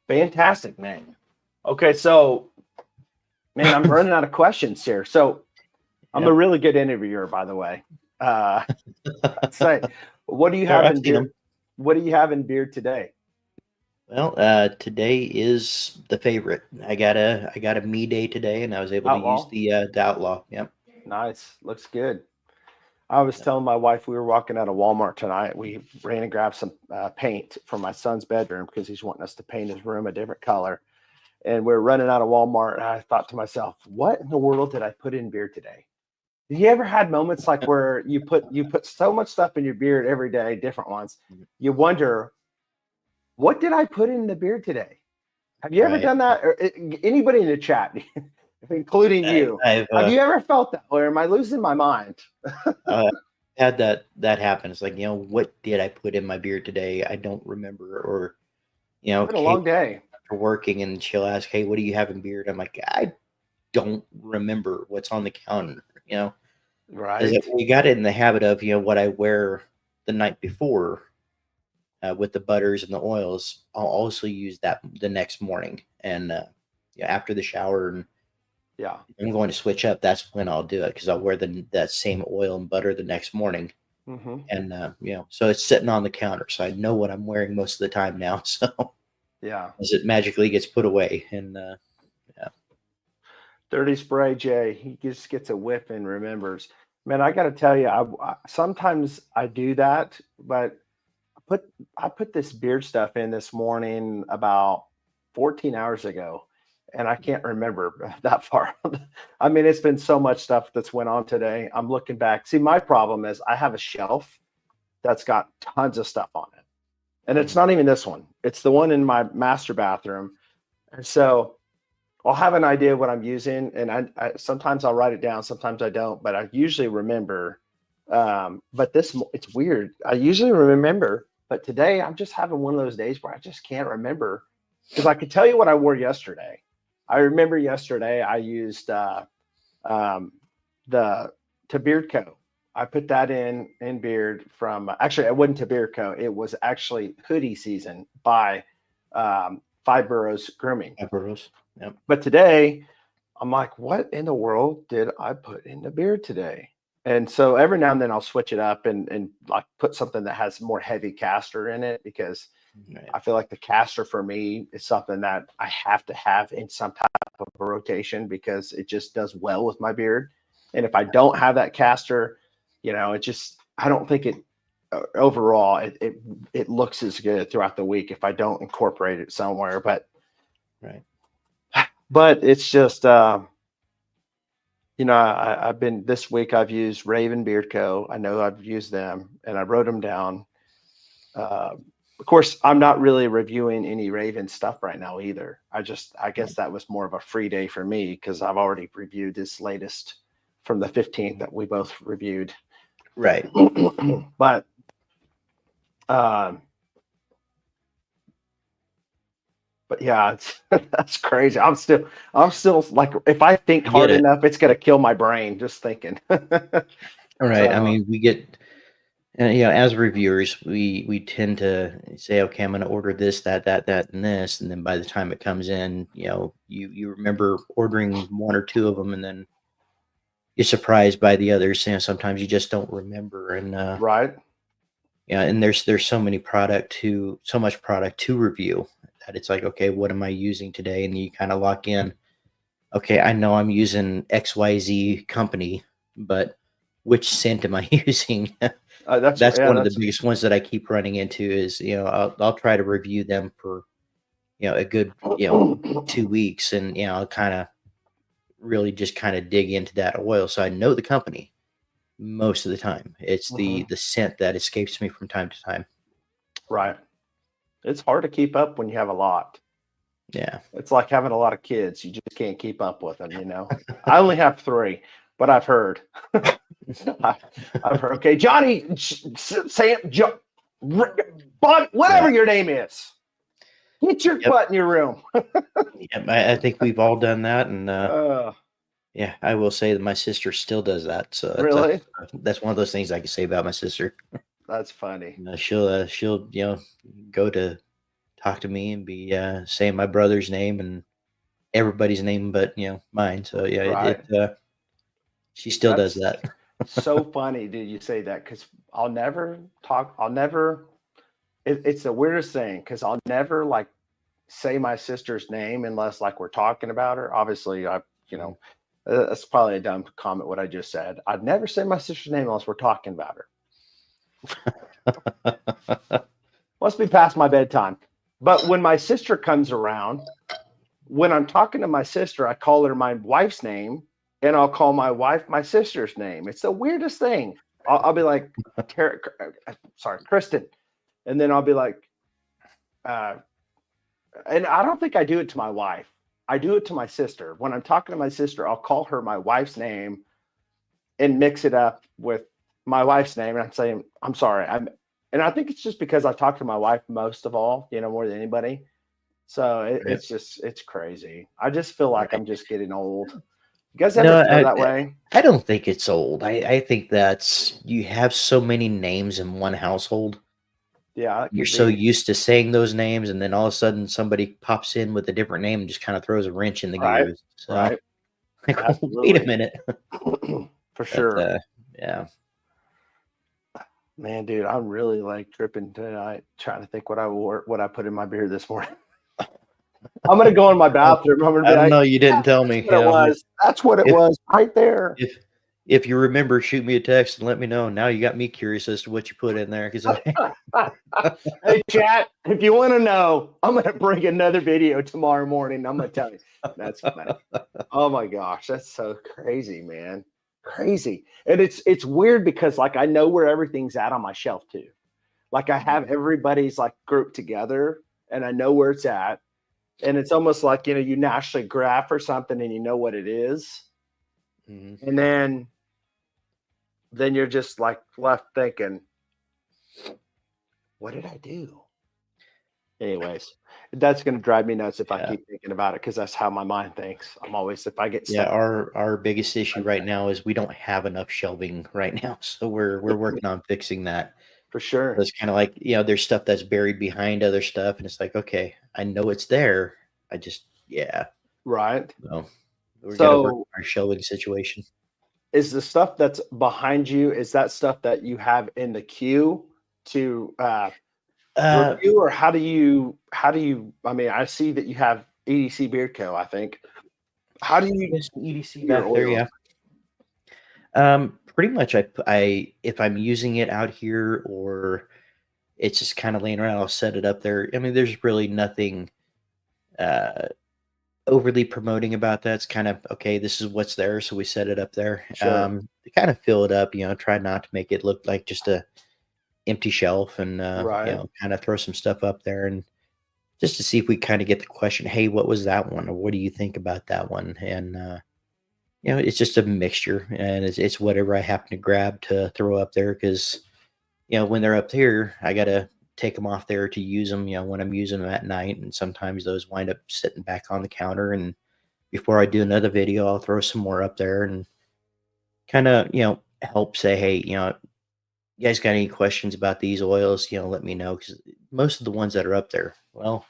S1: Fantastic name. Okay, so man, I'm running out of questions here. So I'm a really good interviewer, by the way. Say, what do you have in beard? What do you have in beard today?
S2: Well, today is the favorite. I got a me day today, and I was able to use the outlaw. Yep.
S1: Nice. Looks good. I was telling my wife, we were walking out of Walmart tonight. We ran and grabbed some paint for my son's bedroom because he's wanting us to paint his room a different color. And we're running out of Walmart. And I thought to myself, what in the world did I put in beard today? Have you ever had moments like where you put so much stuff in your beard every day, different ones? You wonder, what did I put in the beard today? Have you ever done that? Or anybody in the chat, including you? Have you ever felt that? Or am I losing my mind?
S2: Had that happen. It's like, what did I put in my beard today? I don't remember. Or,
S1: it's been a long day.
S2: After working, and she'll ask, hey, what do you have in beard? I'm like, I don't remember what's on the counter,
S1: Right.
S2: We got it in the habit of, what I wear the night before with the butters and the oils, I'll also use that the next morning. And after the shower, and I'm going to switch up, that's when I'll do it, because I'll wear that same oil and butter the next morning. And, so it's sitting on the counter. So I know what I'm wearing most of the time now. So as it magically gets put away. And
S1: Dirty Spray Jay, he just gets a whiff and remembers. Man, I got to tell you, I sometimes I do that, but I put this beard stuff in this morning about 14 hours ago, and I can't remember that far. I mean, it's been so much stuff that's went on today. I'm looking back. See, my problem is I have a shelf that's got tons of stuff on it, and it's not even this one. It's the one in my master bathroom. And so I'll have an idea of what I'm using, and I sometimes I'll write it down, sometimes I don't, but I usually remember. But it's weird. I usually remember, but today I'm just having one of those days where I just can't remember, because I could tell you what I wore yesterday. I remember yesterday I used the Beardco. I put that in beard from actually, it wasn't Beardco. It was actually hoodie season by Five Boroughs Grooming.
S2: Five Boroughs. Yep.
S1: But today I'm like, what in the world did I put in the beard today? And so every now and then I'll switch it up and like put something that has more heavy castor in it, because I feel like the castor for me is something that I have to have in some type of a rotation, because it just does well with my beard. And if I don't have that castor, it just, I don't think it overall, it looks as good throughout the week if I don't incorporate it somewhere. But it's just, I've been this week. I've used Raven Beard Co. I know I've used them, and I wrote them down. Of course, I'm not really reviewing any Raven stuff right now either. I guess that was more of a free day for me because I've already reviewed this latest from the 15th that we both reviewed.
S2: Right.
S1: But yeah, that's crazy. I'm still like, if I think hard enough, it's gonna kill my brain just thinking.
S2: All right. I mean, we get, as reviewers, we tend to say, okay, I'm going to order this, that, and this, and then by the time it comes in, you remember ordering one or two of them, and then you're surprised by the others. Sometimes you just don't remember, and
S1: right.
S2: Yeah, and there's so much product to review that it's like, okay, what am I using today? And you kind of lock in, okay, I know I'm using XYZ company, but which scent am I using? That's one of the biggest ones that I keep running into is, I'll try to review them for, a good, 2 weeks, and, I'll kind of really just kind of dig into that oil. So I know the company most of the time. It's the scent that escapes me from time to time.
S1: Right. It's hard to keep up when you have a lot.
S2: Yeah.
S1: It's like having a lot of kids. You just can't keep up with them, I only have 3, but I've heard. I've heard. Okay, Johnny, Sam, Bob, whatever your name is. Get your butt in your room.
S2: I think we've all done that, and yeah, I will say that my sister still does that. So
S1: really,
S2: that's one of those things I can say about my sister.
S1: That's funny.
S2: She'll go to talk to me and be saying my brother's name and everybody's name, but mine. So yeah,
S1: right.
S2: She still does that.
S1: So funny, did you say that? Because I'll never talk. It's the weirdest thing because I'll never like say my sister's name unless like we're talking about her. Obviously, that's probably a dumb comment what I just said. I'd never say my sister's name unless we're talking about her. Must be past my bedtime. But when my sister comes around, when I'm talking to my sister, I call her my wife's name, and I'll call my wife my sister's name. It's the weirdest thing. I'll be like, Kristen, and then I'll be like, and I don't think I do it to my wife. I do it to my sister. When I'm talking to my sister, I'll call her my wife's name and mix it up with my wife's name. And I'm saying, I'm sorry. And I think it's just because I talk to my wife most of all, more than anybody. So it's crazy. I just feel like I'm just getting old. You guys ever feel that way?
S2: I don't think it's old. I think that's, you have so many names in one household.
S1: Yeah.
S2: You're so used to saying those names, and then all of a sudden somebody pops in with a different name and just kind of throws a wrench in the gears. So,
S1: right.
S2: Like, wait a minute.
S1: For sure.
S2: Yeah.
S1: Man, dude, I'm really like tripping tonight, trying to think what I put in my beer this morning. I'm gonna go in my bathroom. I'm gonna be
S2: I know you didn't tell me.
S1: That's what it was right there.
S2: If you remember, shoot me a text and let me know. Now you got me curious as to what you put in there.
S1: Hey, chat, if you want to know, I'm going to bring another video tomorrow morning. I'm going to tell you. That's funny. Oh my gosh, that's so crazy, man. Crazy. And it's weird because like I know where everything's at on my shelf too. Like I have everybody's like grouped together and I know where it's at. And it's almost like, you naturally graph or something and you know what it is. Mm-hmm. And then you're just like left thinking, what did I do? Anyways, that's going to drive me nuts if I keep thinking about it because that's how my mind thinks. I'm always, if I get stuck.
S2: Yeah, our biggest issue right now is we don't have enough shelving right now. So we're working on fixing that.
S1: For sure.
S2: So it's kind of like, there's stuff that's buried behind other stuff. And it's like, okay, I know it's there. I just,
S1: Right.
S2: So we're going to work on our shelving situation.
S1: Is the stuff that's behind you, is that stuff that you have in the queue to review, or how do you, I mean, I see that you have EDC Beard Co., I think. How do you use EDC back there?
S2: Yeah. Pretty much I if I'm using it out here or it's just kind of laying around, I'll set it up there. I mean, there's really nothing overly promoting about that. It's kind of okay. This is what's there, so we set it up there.
S1: Sure.
S2: To kind of fill it up, try not to make it look like just a empty shelf, and
S1: Right.
S2: kind of throw some stuff up there, and just to see if we kind of get the question, hey, what was that one, or what do you think about that one? And it's just a mixture, and it's whatever I happen to grab to throw up there, because when they're up here, I gotta take them off there to use them, when I'm using them at night, and sometimes those wind up sitting back on the counter, and before I do another video, I'll throw some more up there and kind of, help say, hey, you guys got any questions about these oils, let me know, because most of the ones that are up there, well,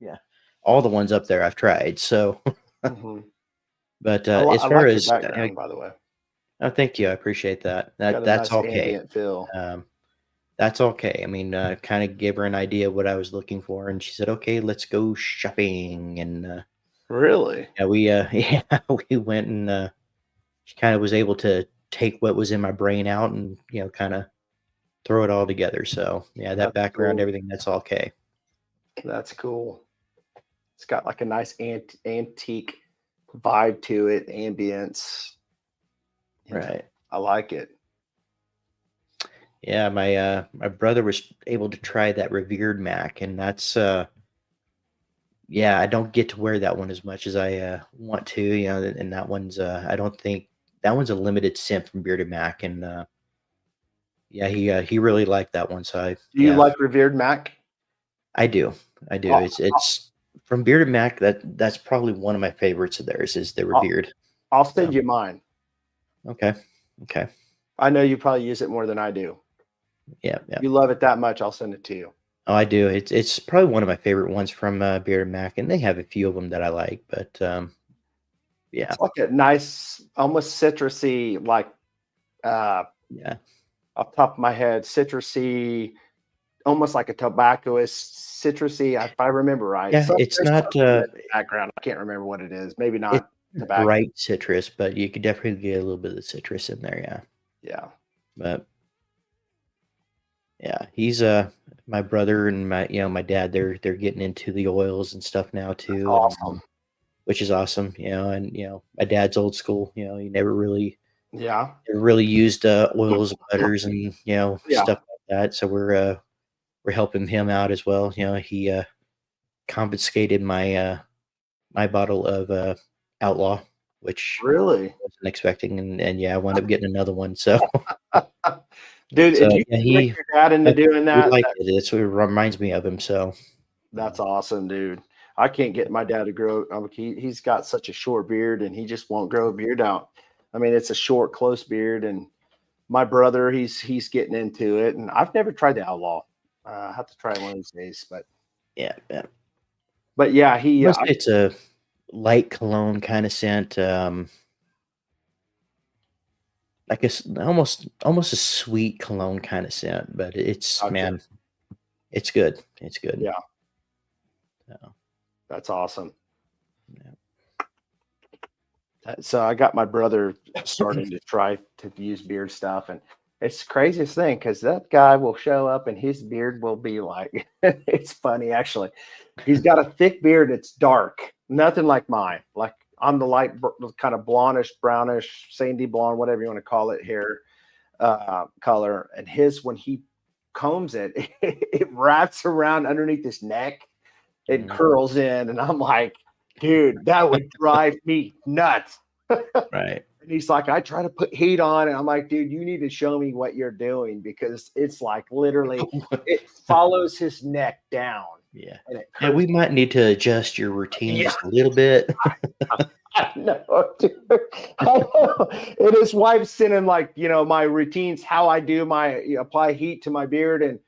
S2: yeah, all the ones up there I've tried. So,
S1: Hmm.
S2: but
S1: I
S2: as far
S1: like your
S2: as,
S1: background, by the way.
S2: oh, thank you, I appreciate that.
S1: Got a
S2: That's
S1: nice
S2: okay.
S1: ambient feel.
S2: Um, that's okay. I mean, kind of gave her an idea of what I was looking for, and she said, "Okay, let's go shopping." And
S1: Really?
S2: yeah, we yeah, we went, and she kind of was able to take what was in my brain out, and kind of throw it all together. So yeah, that
S1: That's
S2: background,
S1: cool.
S2: everything, that's okay.
S1: That's cool. It's got like a nice antique vibe to it, ambience.
S2: Right.
S1: I like it.
S2: Yeah, my brother was able to try that revered Mac, and that's yeah, I don't get to wear that one as much as I want to, and that one's I don't think that one's a limited scent from Bearded Mac, and yeah, he really liked that one. So
S1: Do you
S2: yeah,
S1: like revered Mac?
S2: I do, I do.
S1: I'll,
S2: It's from Bearded Mac, that's probably one of my favorites of theirs, is the
S1: I'll,
S2: revered.
S1: I'll send
S2: So
S1: you mine.
S2: okay, okay,
S1: I know you probably use it more than I do.
S2: yeah, yeah.
S1: You love it that much, I'll send it to you.
S2: Oh, I do. It's probably one of my favorite ones from Bearded Mac, and they have a few of them that I like, but yeah,
S1: It's like a nice, almost citrusy, like uh,
S2: yeah.
S1: off the top of my head, citrusy, almost like a tobaccoist, citrusy, if I remember right.
S2: Yeah,
S1: So
S2: it's
S1: there's
S2: not,
S1: something in the background. I can't remember what it is. Maybe
S2: it's
S1: not
S2: not
S1: tobacco.
S2: bright citrus, but you could definitely get a little bit of citrus in there, yeah.
S1: Yeah,
S2: But, yeah, he's, my brother and my dad, they're getting into the oils and stuff now
S1: that's
S2: too, and,
S1: awesome.
S2: which is awesome, and, my dad's old school, he
S1: Yeah,
S2: never really used, oils and butters and,
S1: yeah,
S2: stuff like that, so we're helping him out as well, he, confiscated my bottle of, Outlaw, which
S1: really.
S2: wasn't expecting, and yeah, I wound up getting another one, so
S1: Dude,
S2: so,
S1: if you
S2: yeah,
S1: can trick your dad into doing
S2: we
S1: that,
S2: like it, it's what reminds me of him, so, yeah.
S1: that's awesome, dude. I can't get my dad to grow. He's got such a short beard, and he just won't grow a beard out. I mean, it's a short, close beard, and my brother, he's getting into it, and I've never tried the Outlaw. I have to try it one of these days,
S2: Yeah, yeah.
S1: but yeah, he.
S2: Mostly it's a light cologne kinda scent, like a almost a sweet cologne kinda scent, but it's
S1: Gotcha.
S2: man, it's good, it's good.
S1: Yeah,
S2: So,
S1: that's awesome.
S2: yeah.
S1: So I got my brother starting to try to use beard stuff, and it's the craziest thing because that guy will show up and his beard will be like it's funny actually. He's got a thick beard, it's dark, nothing like mine. Like I'm the kind of blondish, brownish, sandy blonde, whatever you want to call it, hair color, and his when he combs it, it wraps around underneath his neck, it
S2: Mhm.
S1: curls in, and I'm like, dude, that would drive me nuts.
S2: Right.
S1: And he's like, I try to put heat on, and I'm like, dude, you need to show me what you're doing because it's like literally it follows his neck down
S2: Yeah.
S1: and it
S2: Yeah,
S1: curves.
S2: we might need to adjust your routine
S1: Yeah,
S2: just a little bit.
S1: I know, dude. I know. And his wife's sending like, my routines, how I do my apply heat to my beard. And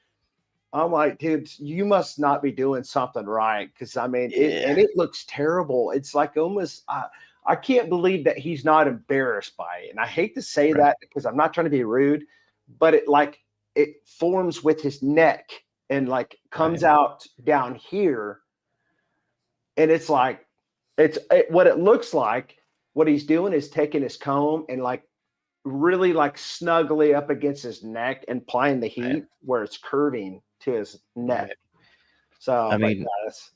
S1: I'm like, dude, you must not be doing something right. Cause I mean,
S2: Yeah,
S1: it looks terrible. It's like almost, I can't believe that he's not embarrassed by it. And I hate to say
S2: right,
S1: that because I'm not trying to be rude, but it forms with his neck and like comes
S2: right,
S1: out down here. And it's like, what it looks like. What he's doing is taking his comb and like really like snugly up against his neck and applying the
S2: right,
S1: heat where it's curving to his neck.
S2: right.
S1: So,
S2: I
S1: but
S2: mean,
S1: yes,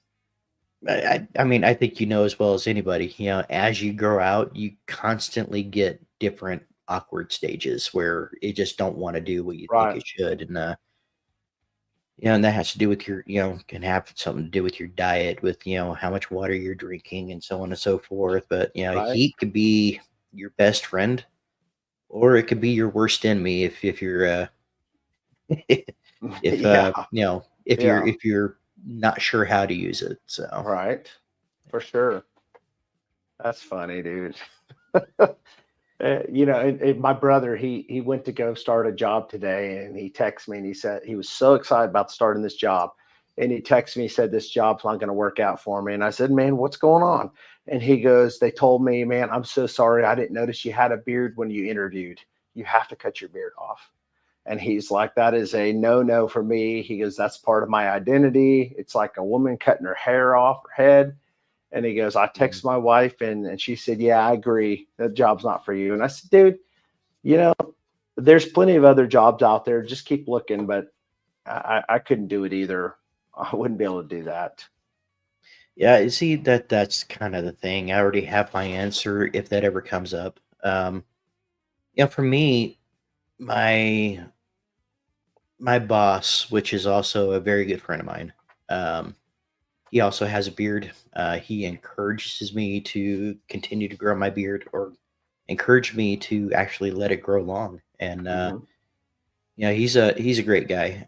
S2: I mean, I think you know as well as anybody, as you grow out, you constantly get different awkward stages where you just don't want to do what you think
S1: Right.
S2: it should. And, and that has to do with can have something to do with your diet, with, how much water you're drinking and so on and so forth. But,
S1: Right.
S2: heat could be your best friend or it could be your worst enemy if you're, if,
S1: Yeah. Yeah.
S2: if you're not sure how to use it. So,
S1: Right. For sure. That's funny, dude. My brother, he went to go start a job today, and he texted me and he said he was so excited about starting this job. And he texted me, he said, "This job's not going to work out for me." And I said, "Man, what's going on?" And he goes, "They told me, man, I'm so sorry. I didn't notice you had a beard when you interviewed. You have to cut your beard off." And he's like, "That is a no for me." He goes, "That's part of my identity. It's like a woman cutting her hair off her head." And he goes, "I
S2: mm,
S1: text my wife and she said, yeah, I agree. That job's not for you." And I said, "Dude, you know, there's plenty of other jobs out there. Just keep looking." But I couldn't do it either. I wouldn't be able to do that.
S2: yeah, you see that's kind of the thing. I already have my answer if that ever comes up. For me, my my boss, which is also a very good friend of mine, um, he also has a beard. He encourages me to continue to grow my beard, or encourage me to actually let it grow long. And
S1: Mhm.
S2: he's a great guy.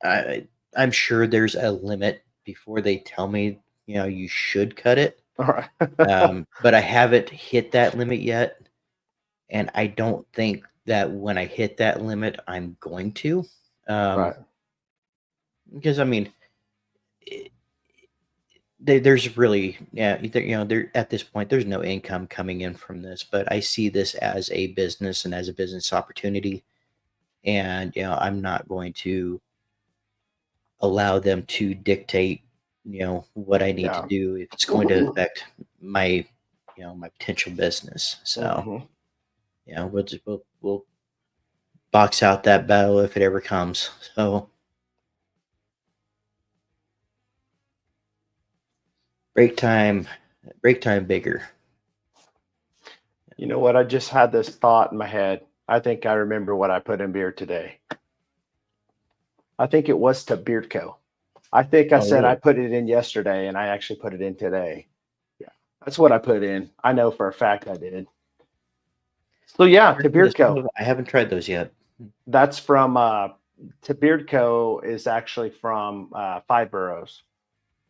S2: I I'm sure there's a limit before they tell me you should cut it.
S1: All right.
S2: But I haven't hit that limit yet, and I don't think that when I hit that limit, I'm going to.
S1: Right.
S2: Because I mean, i- there's really, there at this point, there's no income coming in from this, but I see this as a business and as a business opportunity, and I'm not going to allow them to dictate, what I need to
S1: Yeah.
S2: do if it's going to affect my, my potential business. So,
S1: Mhm.
S2: we'll box out that battle if it ever comes. So, break time, break time bigger.
S1: You know what? I just had this thought in my head. I think I remember what I put in beer today. I think it was to Beard Co. I think I
S2: Oh,
S1: said I
S2: really?
S1: put it in yesterday and I actually put it in today. Yeah. That's what I put in. I know for a fact I did. So yeah, to Beard Co.
S2: I haven't tried those yet.
S1: That's from to Beard Co. is actually from Five Boroughs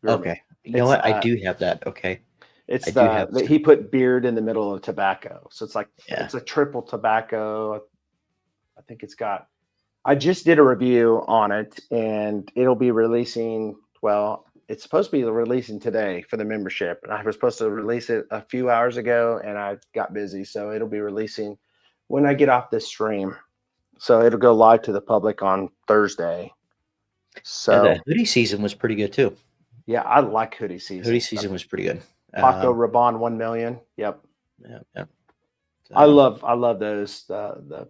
S1: Gourmet.
S2: Okay. You know
S1: It's
S2: what? I do have that. Okay.
S1: it's
S2: I do have
S1: he put beard in the middle of tobacco. So it's like
S2: yeah.
S1: it's a triple tobacco. I think it's got I just did a review on it and it'll be releasing. Well, it's supposed to be releasing today for the membership. And I was supposed to release it a few hours ago and I got busy. So it'll be releasing when I get off this stream. So it'll go live to the public on Thursday.
S2: Yeah, the
S1: So
S2: hoodie season was pretty good too.
S1: yeah, I like hoodie
S2: Hoodie
S1: season.
S2: season was pretty good.
S1: Paco Rabanne 1 million. Yep.
S2: Yeah, yeah.
S1: I
S2: So,
S1: love I love those. The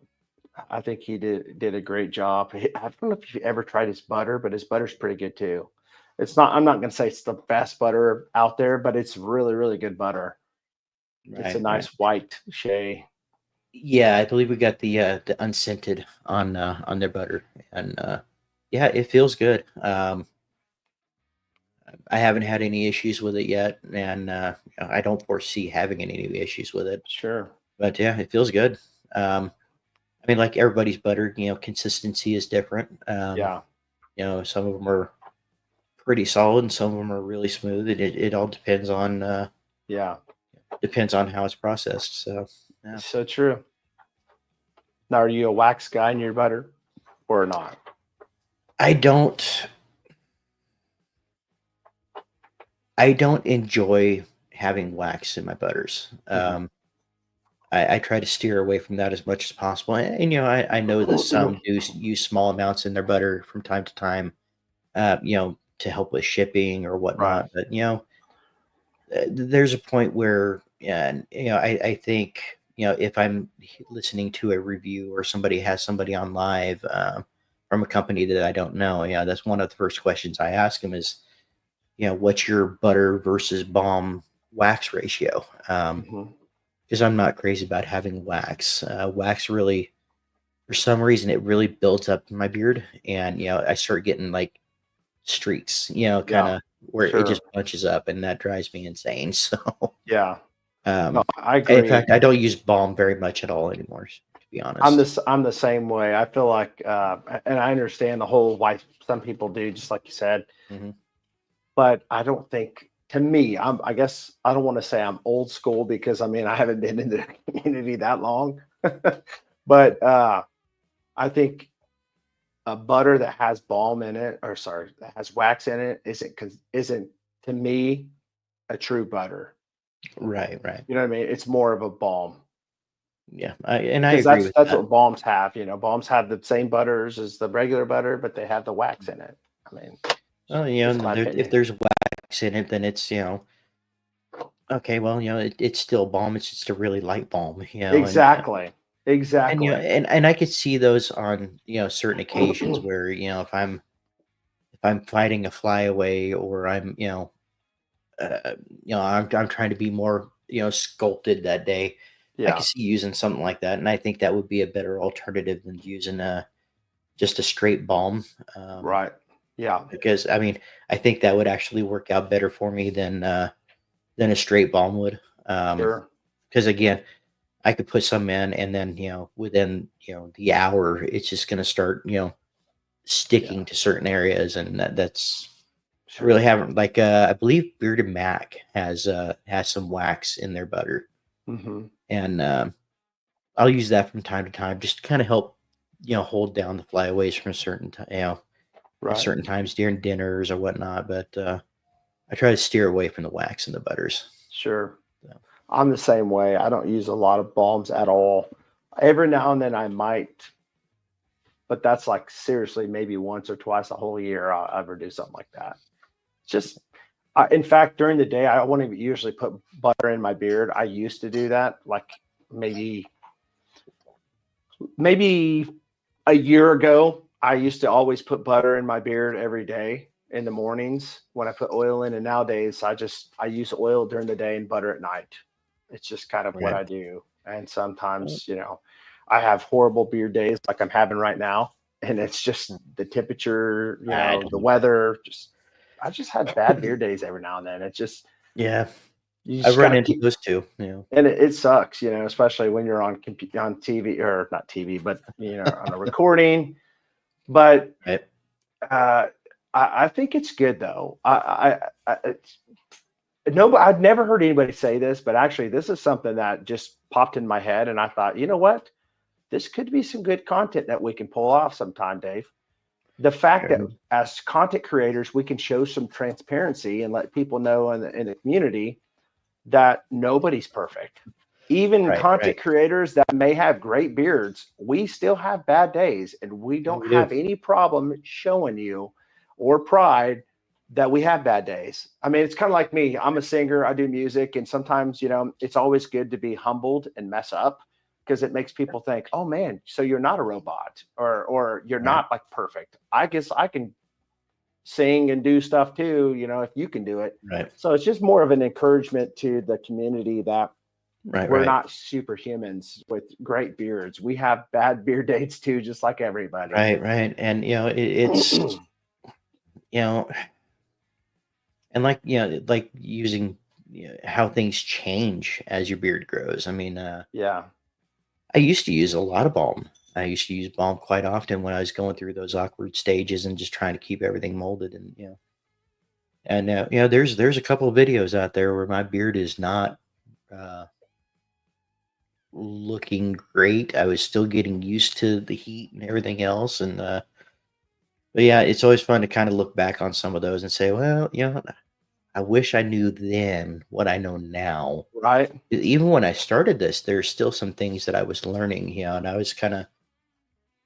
S1: I think he did a great job. I don't know if you ever tried his butter, but his butter's pretty good too. It's not. I'm not going to say it's the best butter out there, but it's really good butter. It's a
S2: right,
S1: nice
S2: right.
S1: white shea.
S2: Yeah, I believe we got the unscented on their butter, and yeah, it feels good. I haven't had any issues with it yet, and I don't foresee having any issues with it.
S1: Sure.
S2: But yeah, it feels good. I mean, like everybody's butter, consistency is different.
S1: Yeah.
S2: Some of them are pretty solid, and some of them are really smooth. It all
S1: Yeah.
S2: depends on how it's processed. So yeah,
S1: So true. Now, are you a wax guy in your butter or not?
S2: I don't I don't enjoy having wax in my butters.
S1: Mhm.
S2: I try to steer away from that as much as possible. And I know that some do use small amounts in their butter from time to time, to help with shipping or
S1: Right.
S2: whatnot. But there's a point where, yeah, and I think if I'm listening to a review or somebody has somebody on live from a company that I don't know, yeah, that's one of the first questions I ask them is, what's your butter versus balm wax ratio? Because I'm not crazy about having wax. Wax really, for some reason, it really builds up in my beard, and I start getting like streaks, kind of where it just bunches up, and that drives me insane. So
S1: yeah,
S2: no,
S1: I
S2: in
S1: agree.
S2: fact, I don't use balm very much at all anymore, to be honest.
S1: I'm the same way. I feel like, and I understand the whole why some people do, just like you said. But I don't think, to me, I guess I don't want to say I'm old school because I mean I haven't been in the community that long, but I think a butter that has balm in it, or sorry, that has wax in it, isn't to me a true butter.
S2: Right.
S1: You know what I mean? It's more of a balm.
S2: Yeah, I
S1: Because
S2: agree with
S1: that's
S2: that.
S1: what balms have. Balms have the same butters as the regular butter, but they have the wax in it. I mean,
S2: Well,
S1: just my
S2: if
S1: opinion.
S2: there's wax in it, then it's okay. Well, it's still balm. It's just a really light balm,
S1: Exactly.
S2: and
S1: Exactly.
S2: and I could see those on certain occasions where if I'm fighting a flyaway, or I'm I'm trying to be more sculpted that day. I
S1: Yeah.
S2: could see using something like that, and I think that would be a better alternative than using just a straight balm.
S1: Right. Yeah.
S2: Because I mean, I think that would actually work out better for me than a straight balm would.
S1: Sure.
S2: Because again, I could put some in, and then within the hour, it's just going to start
S1: Yeah.
S2: sticking to certain areas, and that's I really
S1: Sure.
S2: haven't, like, I believe Bearded Mac has some wax in their butter, and I'll use that from time to time just to kind of help hold down the flyaways from a certain time, at
S1: Right.
S2: certain times during dinners or whatnot. But I try to steer away from the wax and the butters.
S1: Sure.
S2: So,
S1: I'm the same way. I don't use a lot of balms at all. Every now and then I might, but that's like seriously maybe once or twice a whole year I'll ever do something like that. Just, in fact, during the day, I won't even usually put butter in my beard. I used to do that like maybe maybe a year ago. I used to always put butter in my beard every day in the mornings when I put oil in, and nowadays I use oil during the day and butter at night. It's just kind of what
S2: right.
S1: I do. And sometimes, I have horrible beard days like I'm having right now, and it's just the temperature,
S2: I
S1: the
S2: don't.
S1: weather. Just I just had bad beard days every now and then. It's just
S2: Yeah,
S1: you
S2: I've
S1: just
S2: run
S1: gotta
S2: into
S1: keep,
S2: those too.
S1: and it sucks, especially when you're on TV, or not TV, but on a recording. But
S2: Right.
S1: uh, I think it's good though. No, I've never heard anybody say this, but actually, this is something that just popped in my head, and I thought, you know what, this could be some good content that we can pull off sometime, Dave. The fact that as content creators, we can show some transparency and let people know in the community that nobody's perfect. Even
S2: Right.
S1: content
S2: Right.
S1: creators that may have great beards, we still have bad days, and we
S2: Yeah,
S1: don't
S2: we do.
S1: have any problem showing you or pride that we have bad days. I mean, it's kind of like me. I'm a singer, I do music, and sometimes, it's always good to be humbled and mess up because it makes people think, "Oh man, so you're not a robot or you're
S2: Right.
S1: not like perfect. I guess I can sing and do stuff too, if you can do it."
S2: Right.
S1: So it's just more of an encouragement to the community that
S2: Right.
S1: we're
S2: Right.
S1: not superhumans with great beards. We have bad beard dates too, just like everybody.
S2: Right. Right. And it's you know, and like like using how things change as your beard grows. I mean,
S1: Yeah.
S2: I used to use a lot of balm. I used to use balm quite often when I was going through those awkward stages and just trying to keep everything molded. And there's a couple of videos out there where my beard is not uh, looking great. I was still getting used to the heat and everything else, and but yeah, it's always fun to kind of look back on some of those and say, well, I wish I knew then what I know now.
S1: Right.
S2: Even when I started this, there's still some things that I was learning, and I was kind of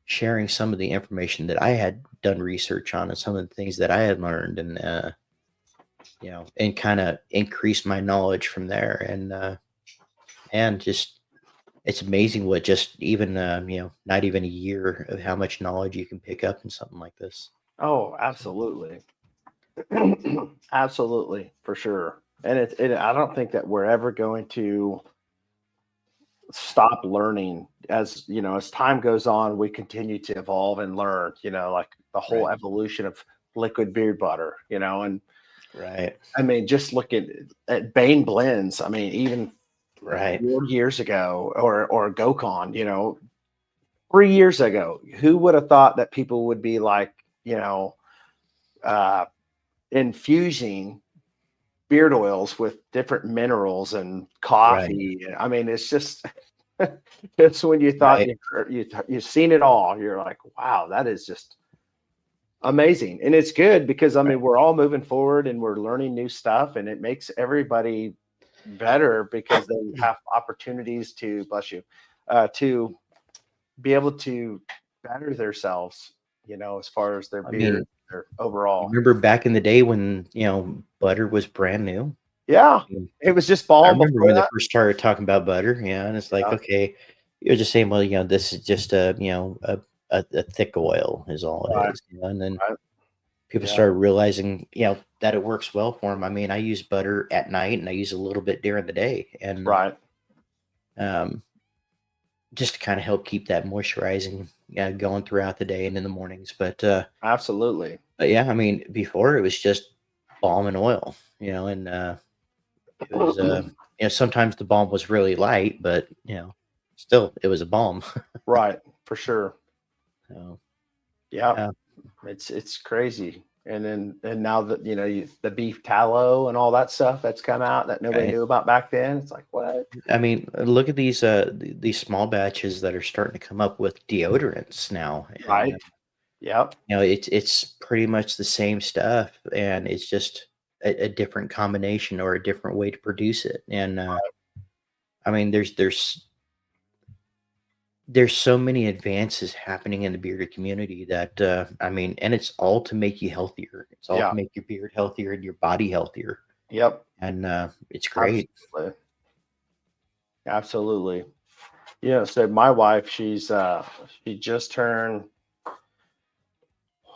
S2: sharing some of the information that I had done research on and some of the things that I had learned, and and kind of increase my knowledge from there. And just it's amazing what just even not even a year of how much knowledge you can pick up in something like this.
S1: Oh,
S2: So,
S1: absolutely. Absolutely, for sure. And I don't think that we're ever going to stop learning. As you know, as time goes on, we continue to evolve and learn, like the whole
S2: Right.
S1: evolution of liquid beard butter, and
S2: Right.
S1: I mean, just look at Bane blends. I mean, even
S2: Right.
S1: 4 years ago, or GoCon, 3 years ago, who would have thought that people would be like, uh, infusing beard oils with different minerals and
S2: Right.
S1: coffee? I mean, it's just it's when you thought
S2: Right.
S1: you've seen it all. You're like, wow, that is just amazing. And it's good because I
S2: Right.
S1: mean, we're all moving forward and we're learning new stuff, and it makes everybody better because they have opportunities to, bless you, to be able to better themselves, as far as their
S2: I
S1: beard,
S2: mean,
S1: their
S2: you
S1: overall.
S2: remember back in the day when, butter was brand new?
S1: Yeah,
S2: Mm.
S1: it was just
S2: I
S1: balm
S2: remember
S1: before
S2: when they
S1: that.
S2: first started talking about butter, and it's like,
S1: Yeah,
S2: okay, you're just saying, well, this is just a thick oil is all it
S1: right,
S2: is, and then
S1: right.
S2: people
S1: Yeah,
S2: started realizing, that it works well for them. I mean, I use butter at night and I use a little bit during the day, and
S1: right.
S2: um, just to kind of help keep that moisturizing, going throughout the day and in the mornings.
S1: Absolutely.
S2: But yeah, I mean, before it was just balm and oil, and it was, sometimes the balm was really light, but still it was a balm.
S1: Right, for sure.
S2: So
S1: Yeah,
S2: yeah,
S1: it's crazy. And now that the beef tallow and all that stuff that's come out that nobody
S2: right.
S1: knew about back then, it's like what?
S2: I mean, look at these these small batches that are starting to come up with deodorants now, and
S1: Right. Yep.
S2: it's pretty much the same stuff, and it's just a different combination or a different way to produce it. And I mean, there's so many advances happening in the bearded community that I mean, and it's all to make you healthier. It's all to
S1: Yeah.
S2: make your beard healthier and your body healthier,
S1: Yep.
S2: and it's great.
S1: Absolutely. Absolutely. So my wife, she just turned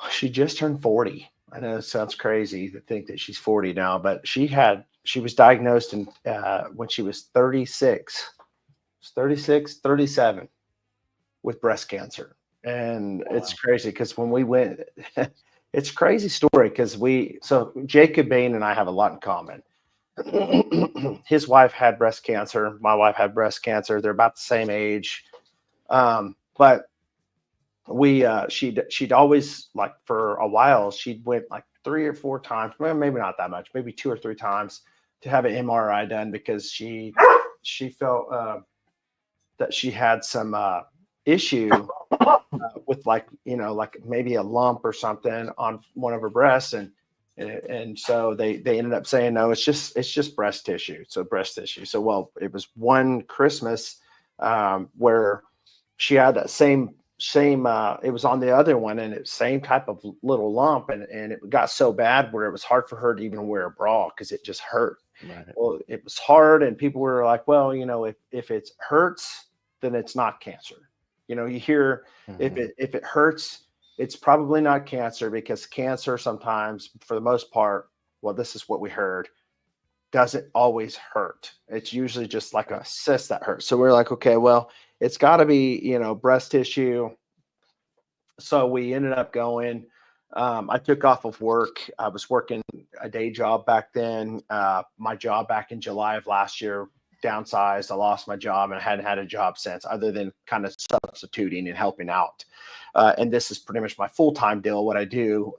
S1: she just turned 40. I know it sounds crazy to think that she's 40 now, but she was diagnosed when she was 36, 36, 37 with breast cancer. And
S2: Oh,
S1: it's
S2: wow.
S1: crazy because when we went, it's a crazy story because so Jacob Bain and I have a lot in common. His wife had breast cancer. My wife had breast cancer. They're about the same age. But she'd always, like, for a while, she'd went like 3 or 4 times, well, maybe not that much, maybe 2 or 3 times to have an MRI done because she felt that she had some issue with, like, like maybe a lump or something on one of her breasts, and so they ended up saying no, it's just breast tissue, so breast tissue. So, well, it was one Christmas where she had that same it was on the other one, and it's same type of little lump, and it got so bad where it was hard for her to even wear a bra because it just hurt.
S2: Right.
S1: Well, it was hard, and people were like, well, if it hurts, then it's not cancer. You hear, if
S2: Mhm.
S1: it hurts, it's probably not cancer, because cancer sometimes, for the most part, well, this is what we heard, doesn't always hurt. It's usually just like a cyst that hurts. So we're like, okay, well, it's got to be, breast tissue. So we ended up going. I took off of work. I was working a day job back then. My job back in July of last year downsized. I lost my job and I hadn't had a job since, other than kind of substituting and helping out. And this is pretty much my full time deal, what I do.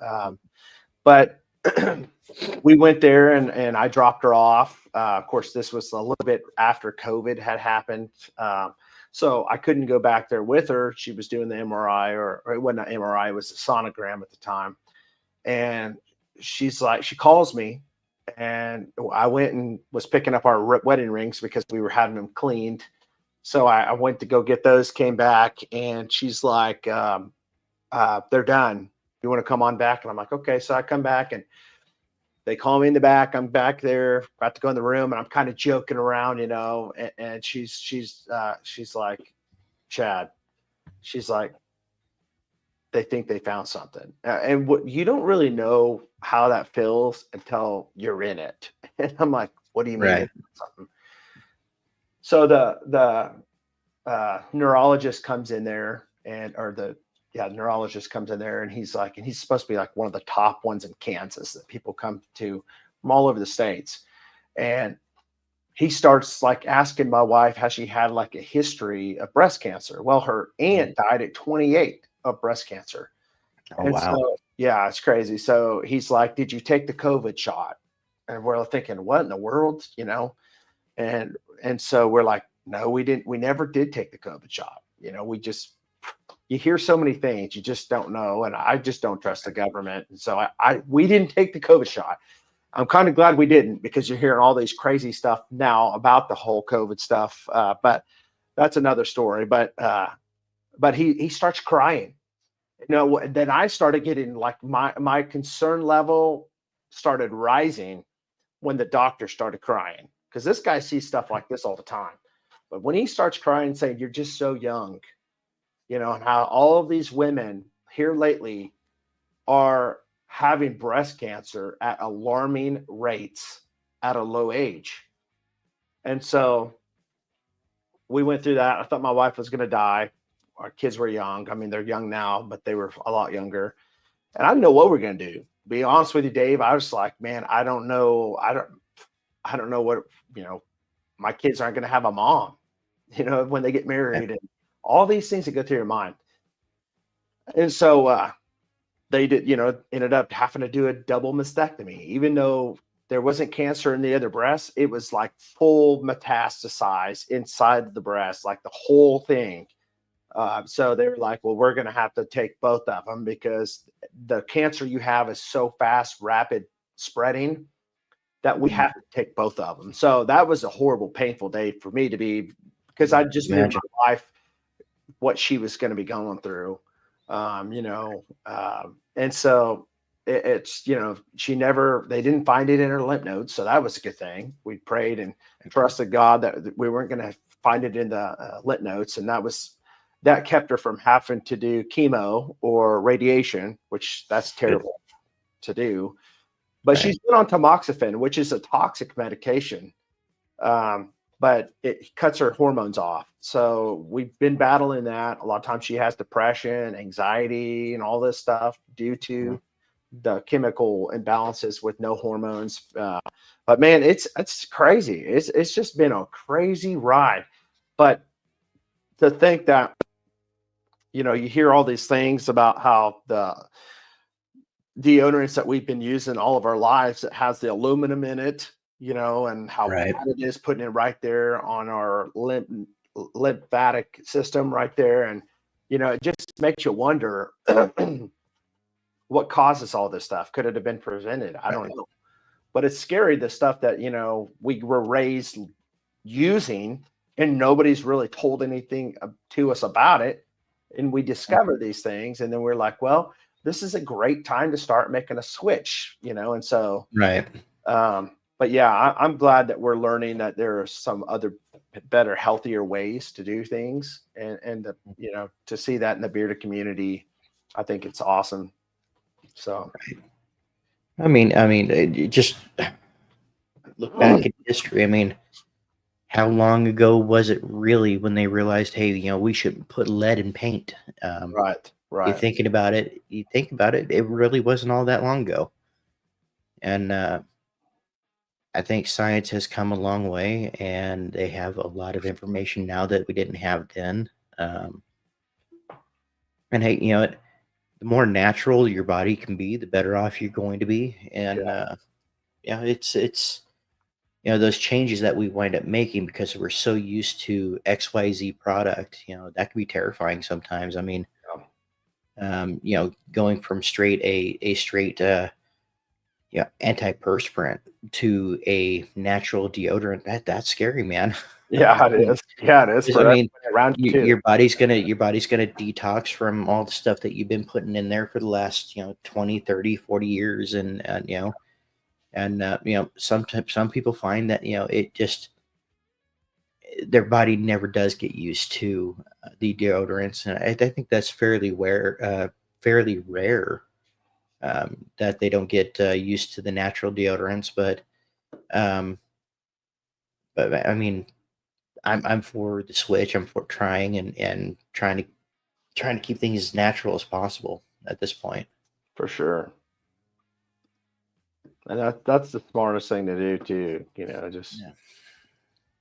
S1: But we went there, and I dropped her off. Of course, this was a little bit after COVID had happened. So I couldn't go back there with her. She was doing the MRI, or it wasn't an MRI, it was a sonogram at the time. And she calls me, and I went and was picking up our wedding rings because we were having them cleaned. So I went to go get those, came back, and she's like, they're done. You want to come on back? And I'm like, okay. So I come back, and they call me in the back. I'm back there, about to go in the room, and I'm kind of joking around, and she's like, Chad, she's like, they think they found something. And what you don't really know how that feels until you're in it. And I'm like, what do you mean
S2: Right.
S1: it's something? So the neurologist comes in there neurologist comes in there, and he's like, and he's supposed to be like one of the top ones in Kansas that people come to from all over the states. And he starts like asking my wife, has she had like a history of breast cancer? Well, her aunt died at 28 of breast cancer.
S2: Oh,
S1: And
S2: wow.
S1: so, yeah, it's crazy. So he's like, did you take the COVID shot? And we're thinking, what in the world, And so we're like, no, we didn't. We never did take the COVID shot. You hear so many things, you just don't know. And I just don't trust the government. And so we didn't take the COVID shot. I'm kind of glad we didn't, because you're hearing all these crazy stuff now about the whole COVID stuff. But that's another story. But he starts crying. Then I started getting like my concern level started rising when the doctor started crying, because this guy sees stuff like this all the time. But when he starts crying, saying, you're just so young, and how all of these women here lately are having breast cancer at alarming rates at a low age. And so we went through that. I thought my wife was going to die. Our kids were young. I mean, they're young now, but they were a lot younger. And I didn't know what we're going to do. Be honest with you, Dave, I was like, man, I don't know. I don't know what, my kids aren't going to have a mom, when they get married, and all these things that go through your mind. And so they did, ended up having to do a double mastectomy, even though there wasn't cancer in the other breast. It was like full metastasized inside the breast, like the whole thing. So they were like, well, we're going to have to take both of them, because the cancer you have is so fast, rapid spreading, that we have to take both of them. So that was a horrible, painful day for me because I just knew my wife, what she was going to be going through. And so it's, they didn't find it in her lymph nodes. So that was a good thing. We prayed and trusted God that we weren't going to find it in the lymph nodes. And that kept her from having to do chemo or radiation, which that's terrible to do. But she's been on tamoxifen, which is a toxic medication. But it cuts her hormones off. So we've been battling that. A lot of times she has depression, anxiety, and all this stuff due to the chemical imbalances with no hormones. But man, it's crazy. It's just been a crazy ride. But to think that, you hear all these things about how the deodorants that we've been using all of our lives, it has the aluminum in it, and how bad it is, putting it right there on our lymphatic system right there. And, it just makes you wonder what causes all this stuff. Could it have been prevented? I don't know. But it's scary, the stuff that, we were raised using, and nobody's really told anything to us about it. And we discover these things, and then we're like, well, this is a great time to start making a switch, and so, but yeah, I'm glad that we're learning that there are some other better, healthier ways to do things, and to see that in the bearded community, I think it's awesome. So,
S2: I mean, just look back in history. I mean, how long ago was it really when they realized, hey, we should put lead in paint?
S1: Right.
S2: You think about it, it really wasn't all that long ago. And I think science has come a long way, and they have a lot of information now that we didn't have then. And hey, the more natural your body can be, the better off you're going to be. And it's those changes that we wind up making because we're so used to XYZ product, that can be terrifying sometimes. I mean, going from a straight antiperspirant to a natural deodorant, that's scary, man.
S1: Yeah, it is. Yeah, it is.
S2: I mean,
S1: around
S2: your body's gonna detox from all the stuff that you've been putting in there for the last 20, 30, 40 years, and some people find that it just, their body never does get used to the deodorants, and I think that's fairly rare. fairly rare that they don't get used to the natural deodorants. But I mean, I'm for the switch. I'm for trying and trying to keep things as natural as possible at this point.
S1: For sure. And that's the smartest thing to do too. Just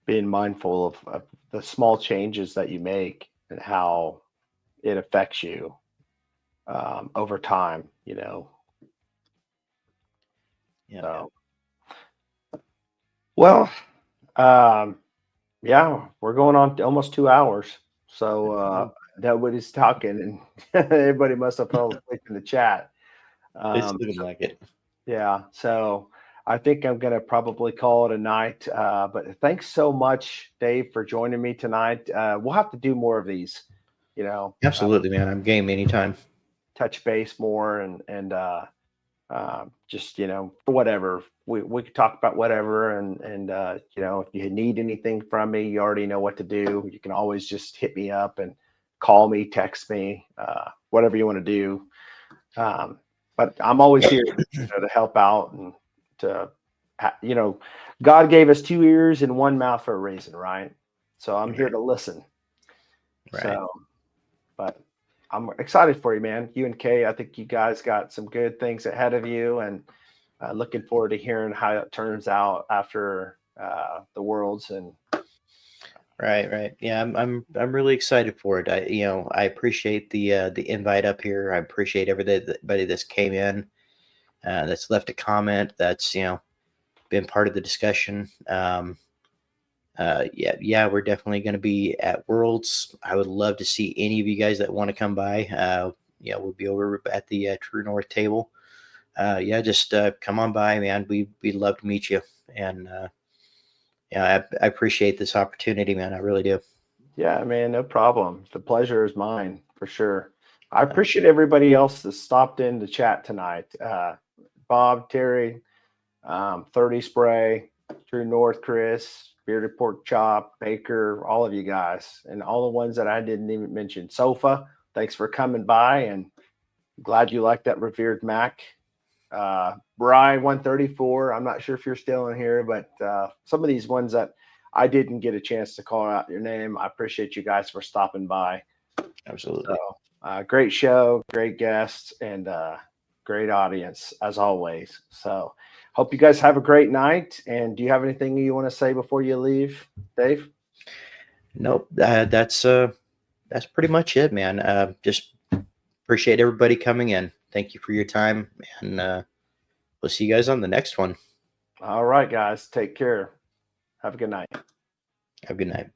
S1: being mindful of the small changes that you make and how it affects you over time.
S2: Yeah.
S1: So, well, um, yeah, we're going on to almost 2 hours. So nobody's talking, and everybody must have fell asleep in the chat.
S2: It's
S1: Um,
S2: looking like it.
S1: yeah, so I think I'm gonna probably call it a night. But thanks so much, Dave, for joining me tonight. We'll have to do more of these.
S2: Absolutely, man. I'm game anytime.
S1: Touch base more and just for whatever we could talk about whatever and if you need anything from me, you already know what to do. You can always just hit me up and call me, text me, whatever you want to do. But I'm always here to help out and to God gave us 2 ears and one mouth for a reason, right? So I'm here to listen.
S2: Right.
S1: So but I'm excited for you, man. You and Kay, I think you guys got some good things ahead of you, and looking forward to hearing how it turns out after the Worlds. And
S2: Right. Yeah, I'm really excited for it. I appreciate the invite up here. I appreciate everybody that's came in, that's left a comment, that's been part of the discussion. Yeah, we're definitely going to be at Worlds. I would love to see any of you guys that want to come by. We'll be over at the True North table. Just come on by, man. We'd love to meet you. And I appreciate this opportunity, man. I really do.
S1: yeah, man, no problem. The pleasure is mine for sure. I appreciate everybody else that stopped in to chat tonight. Bob, Terry, 30 Spray, True North, Chris, Bearded Pork Chop, Baker, all of you guys, and all the ones that I didn't even mention. Sofa, thanks for coming by, and glad you like that revered Mac. Bry 134, I'm not sure if you're still in here, but some of these ones that I didn't get a chance to call out your name, I appreciate you guys for stopping by.
S2: Absolutely.
S1: So, great show, great guests, and great audience as always. So hope you guys have a great night. And do you have anything you want to say before you leave, Dave?
S2: Nope. That's pretty much it, man. Just appreciate everybody coming in. Thank you for your time, and we'll see you guys on the next one.
S1: All right, guys. Take care. Have a good night.
S2: Have a good night.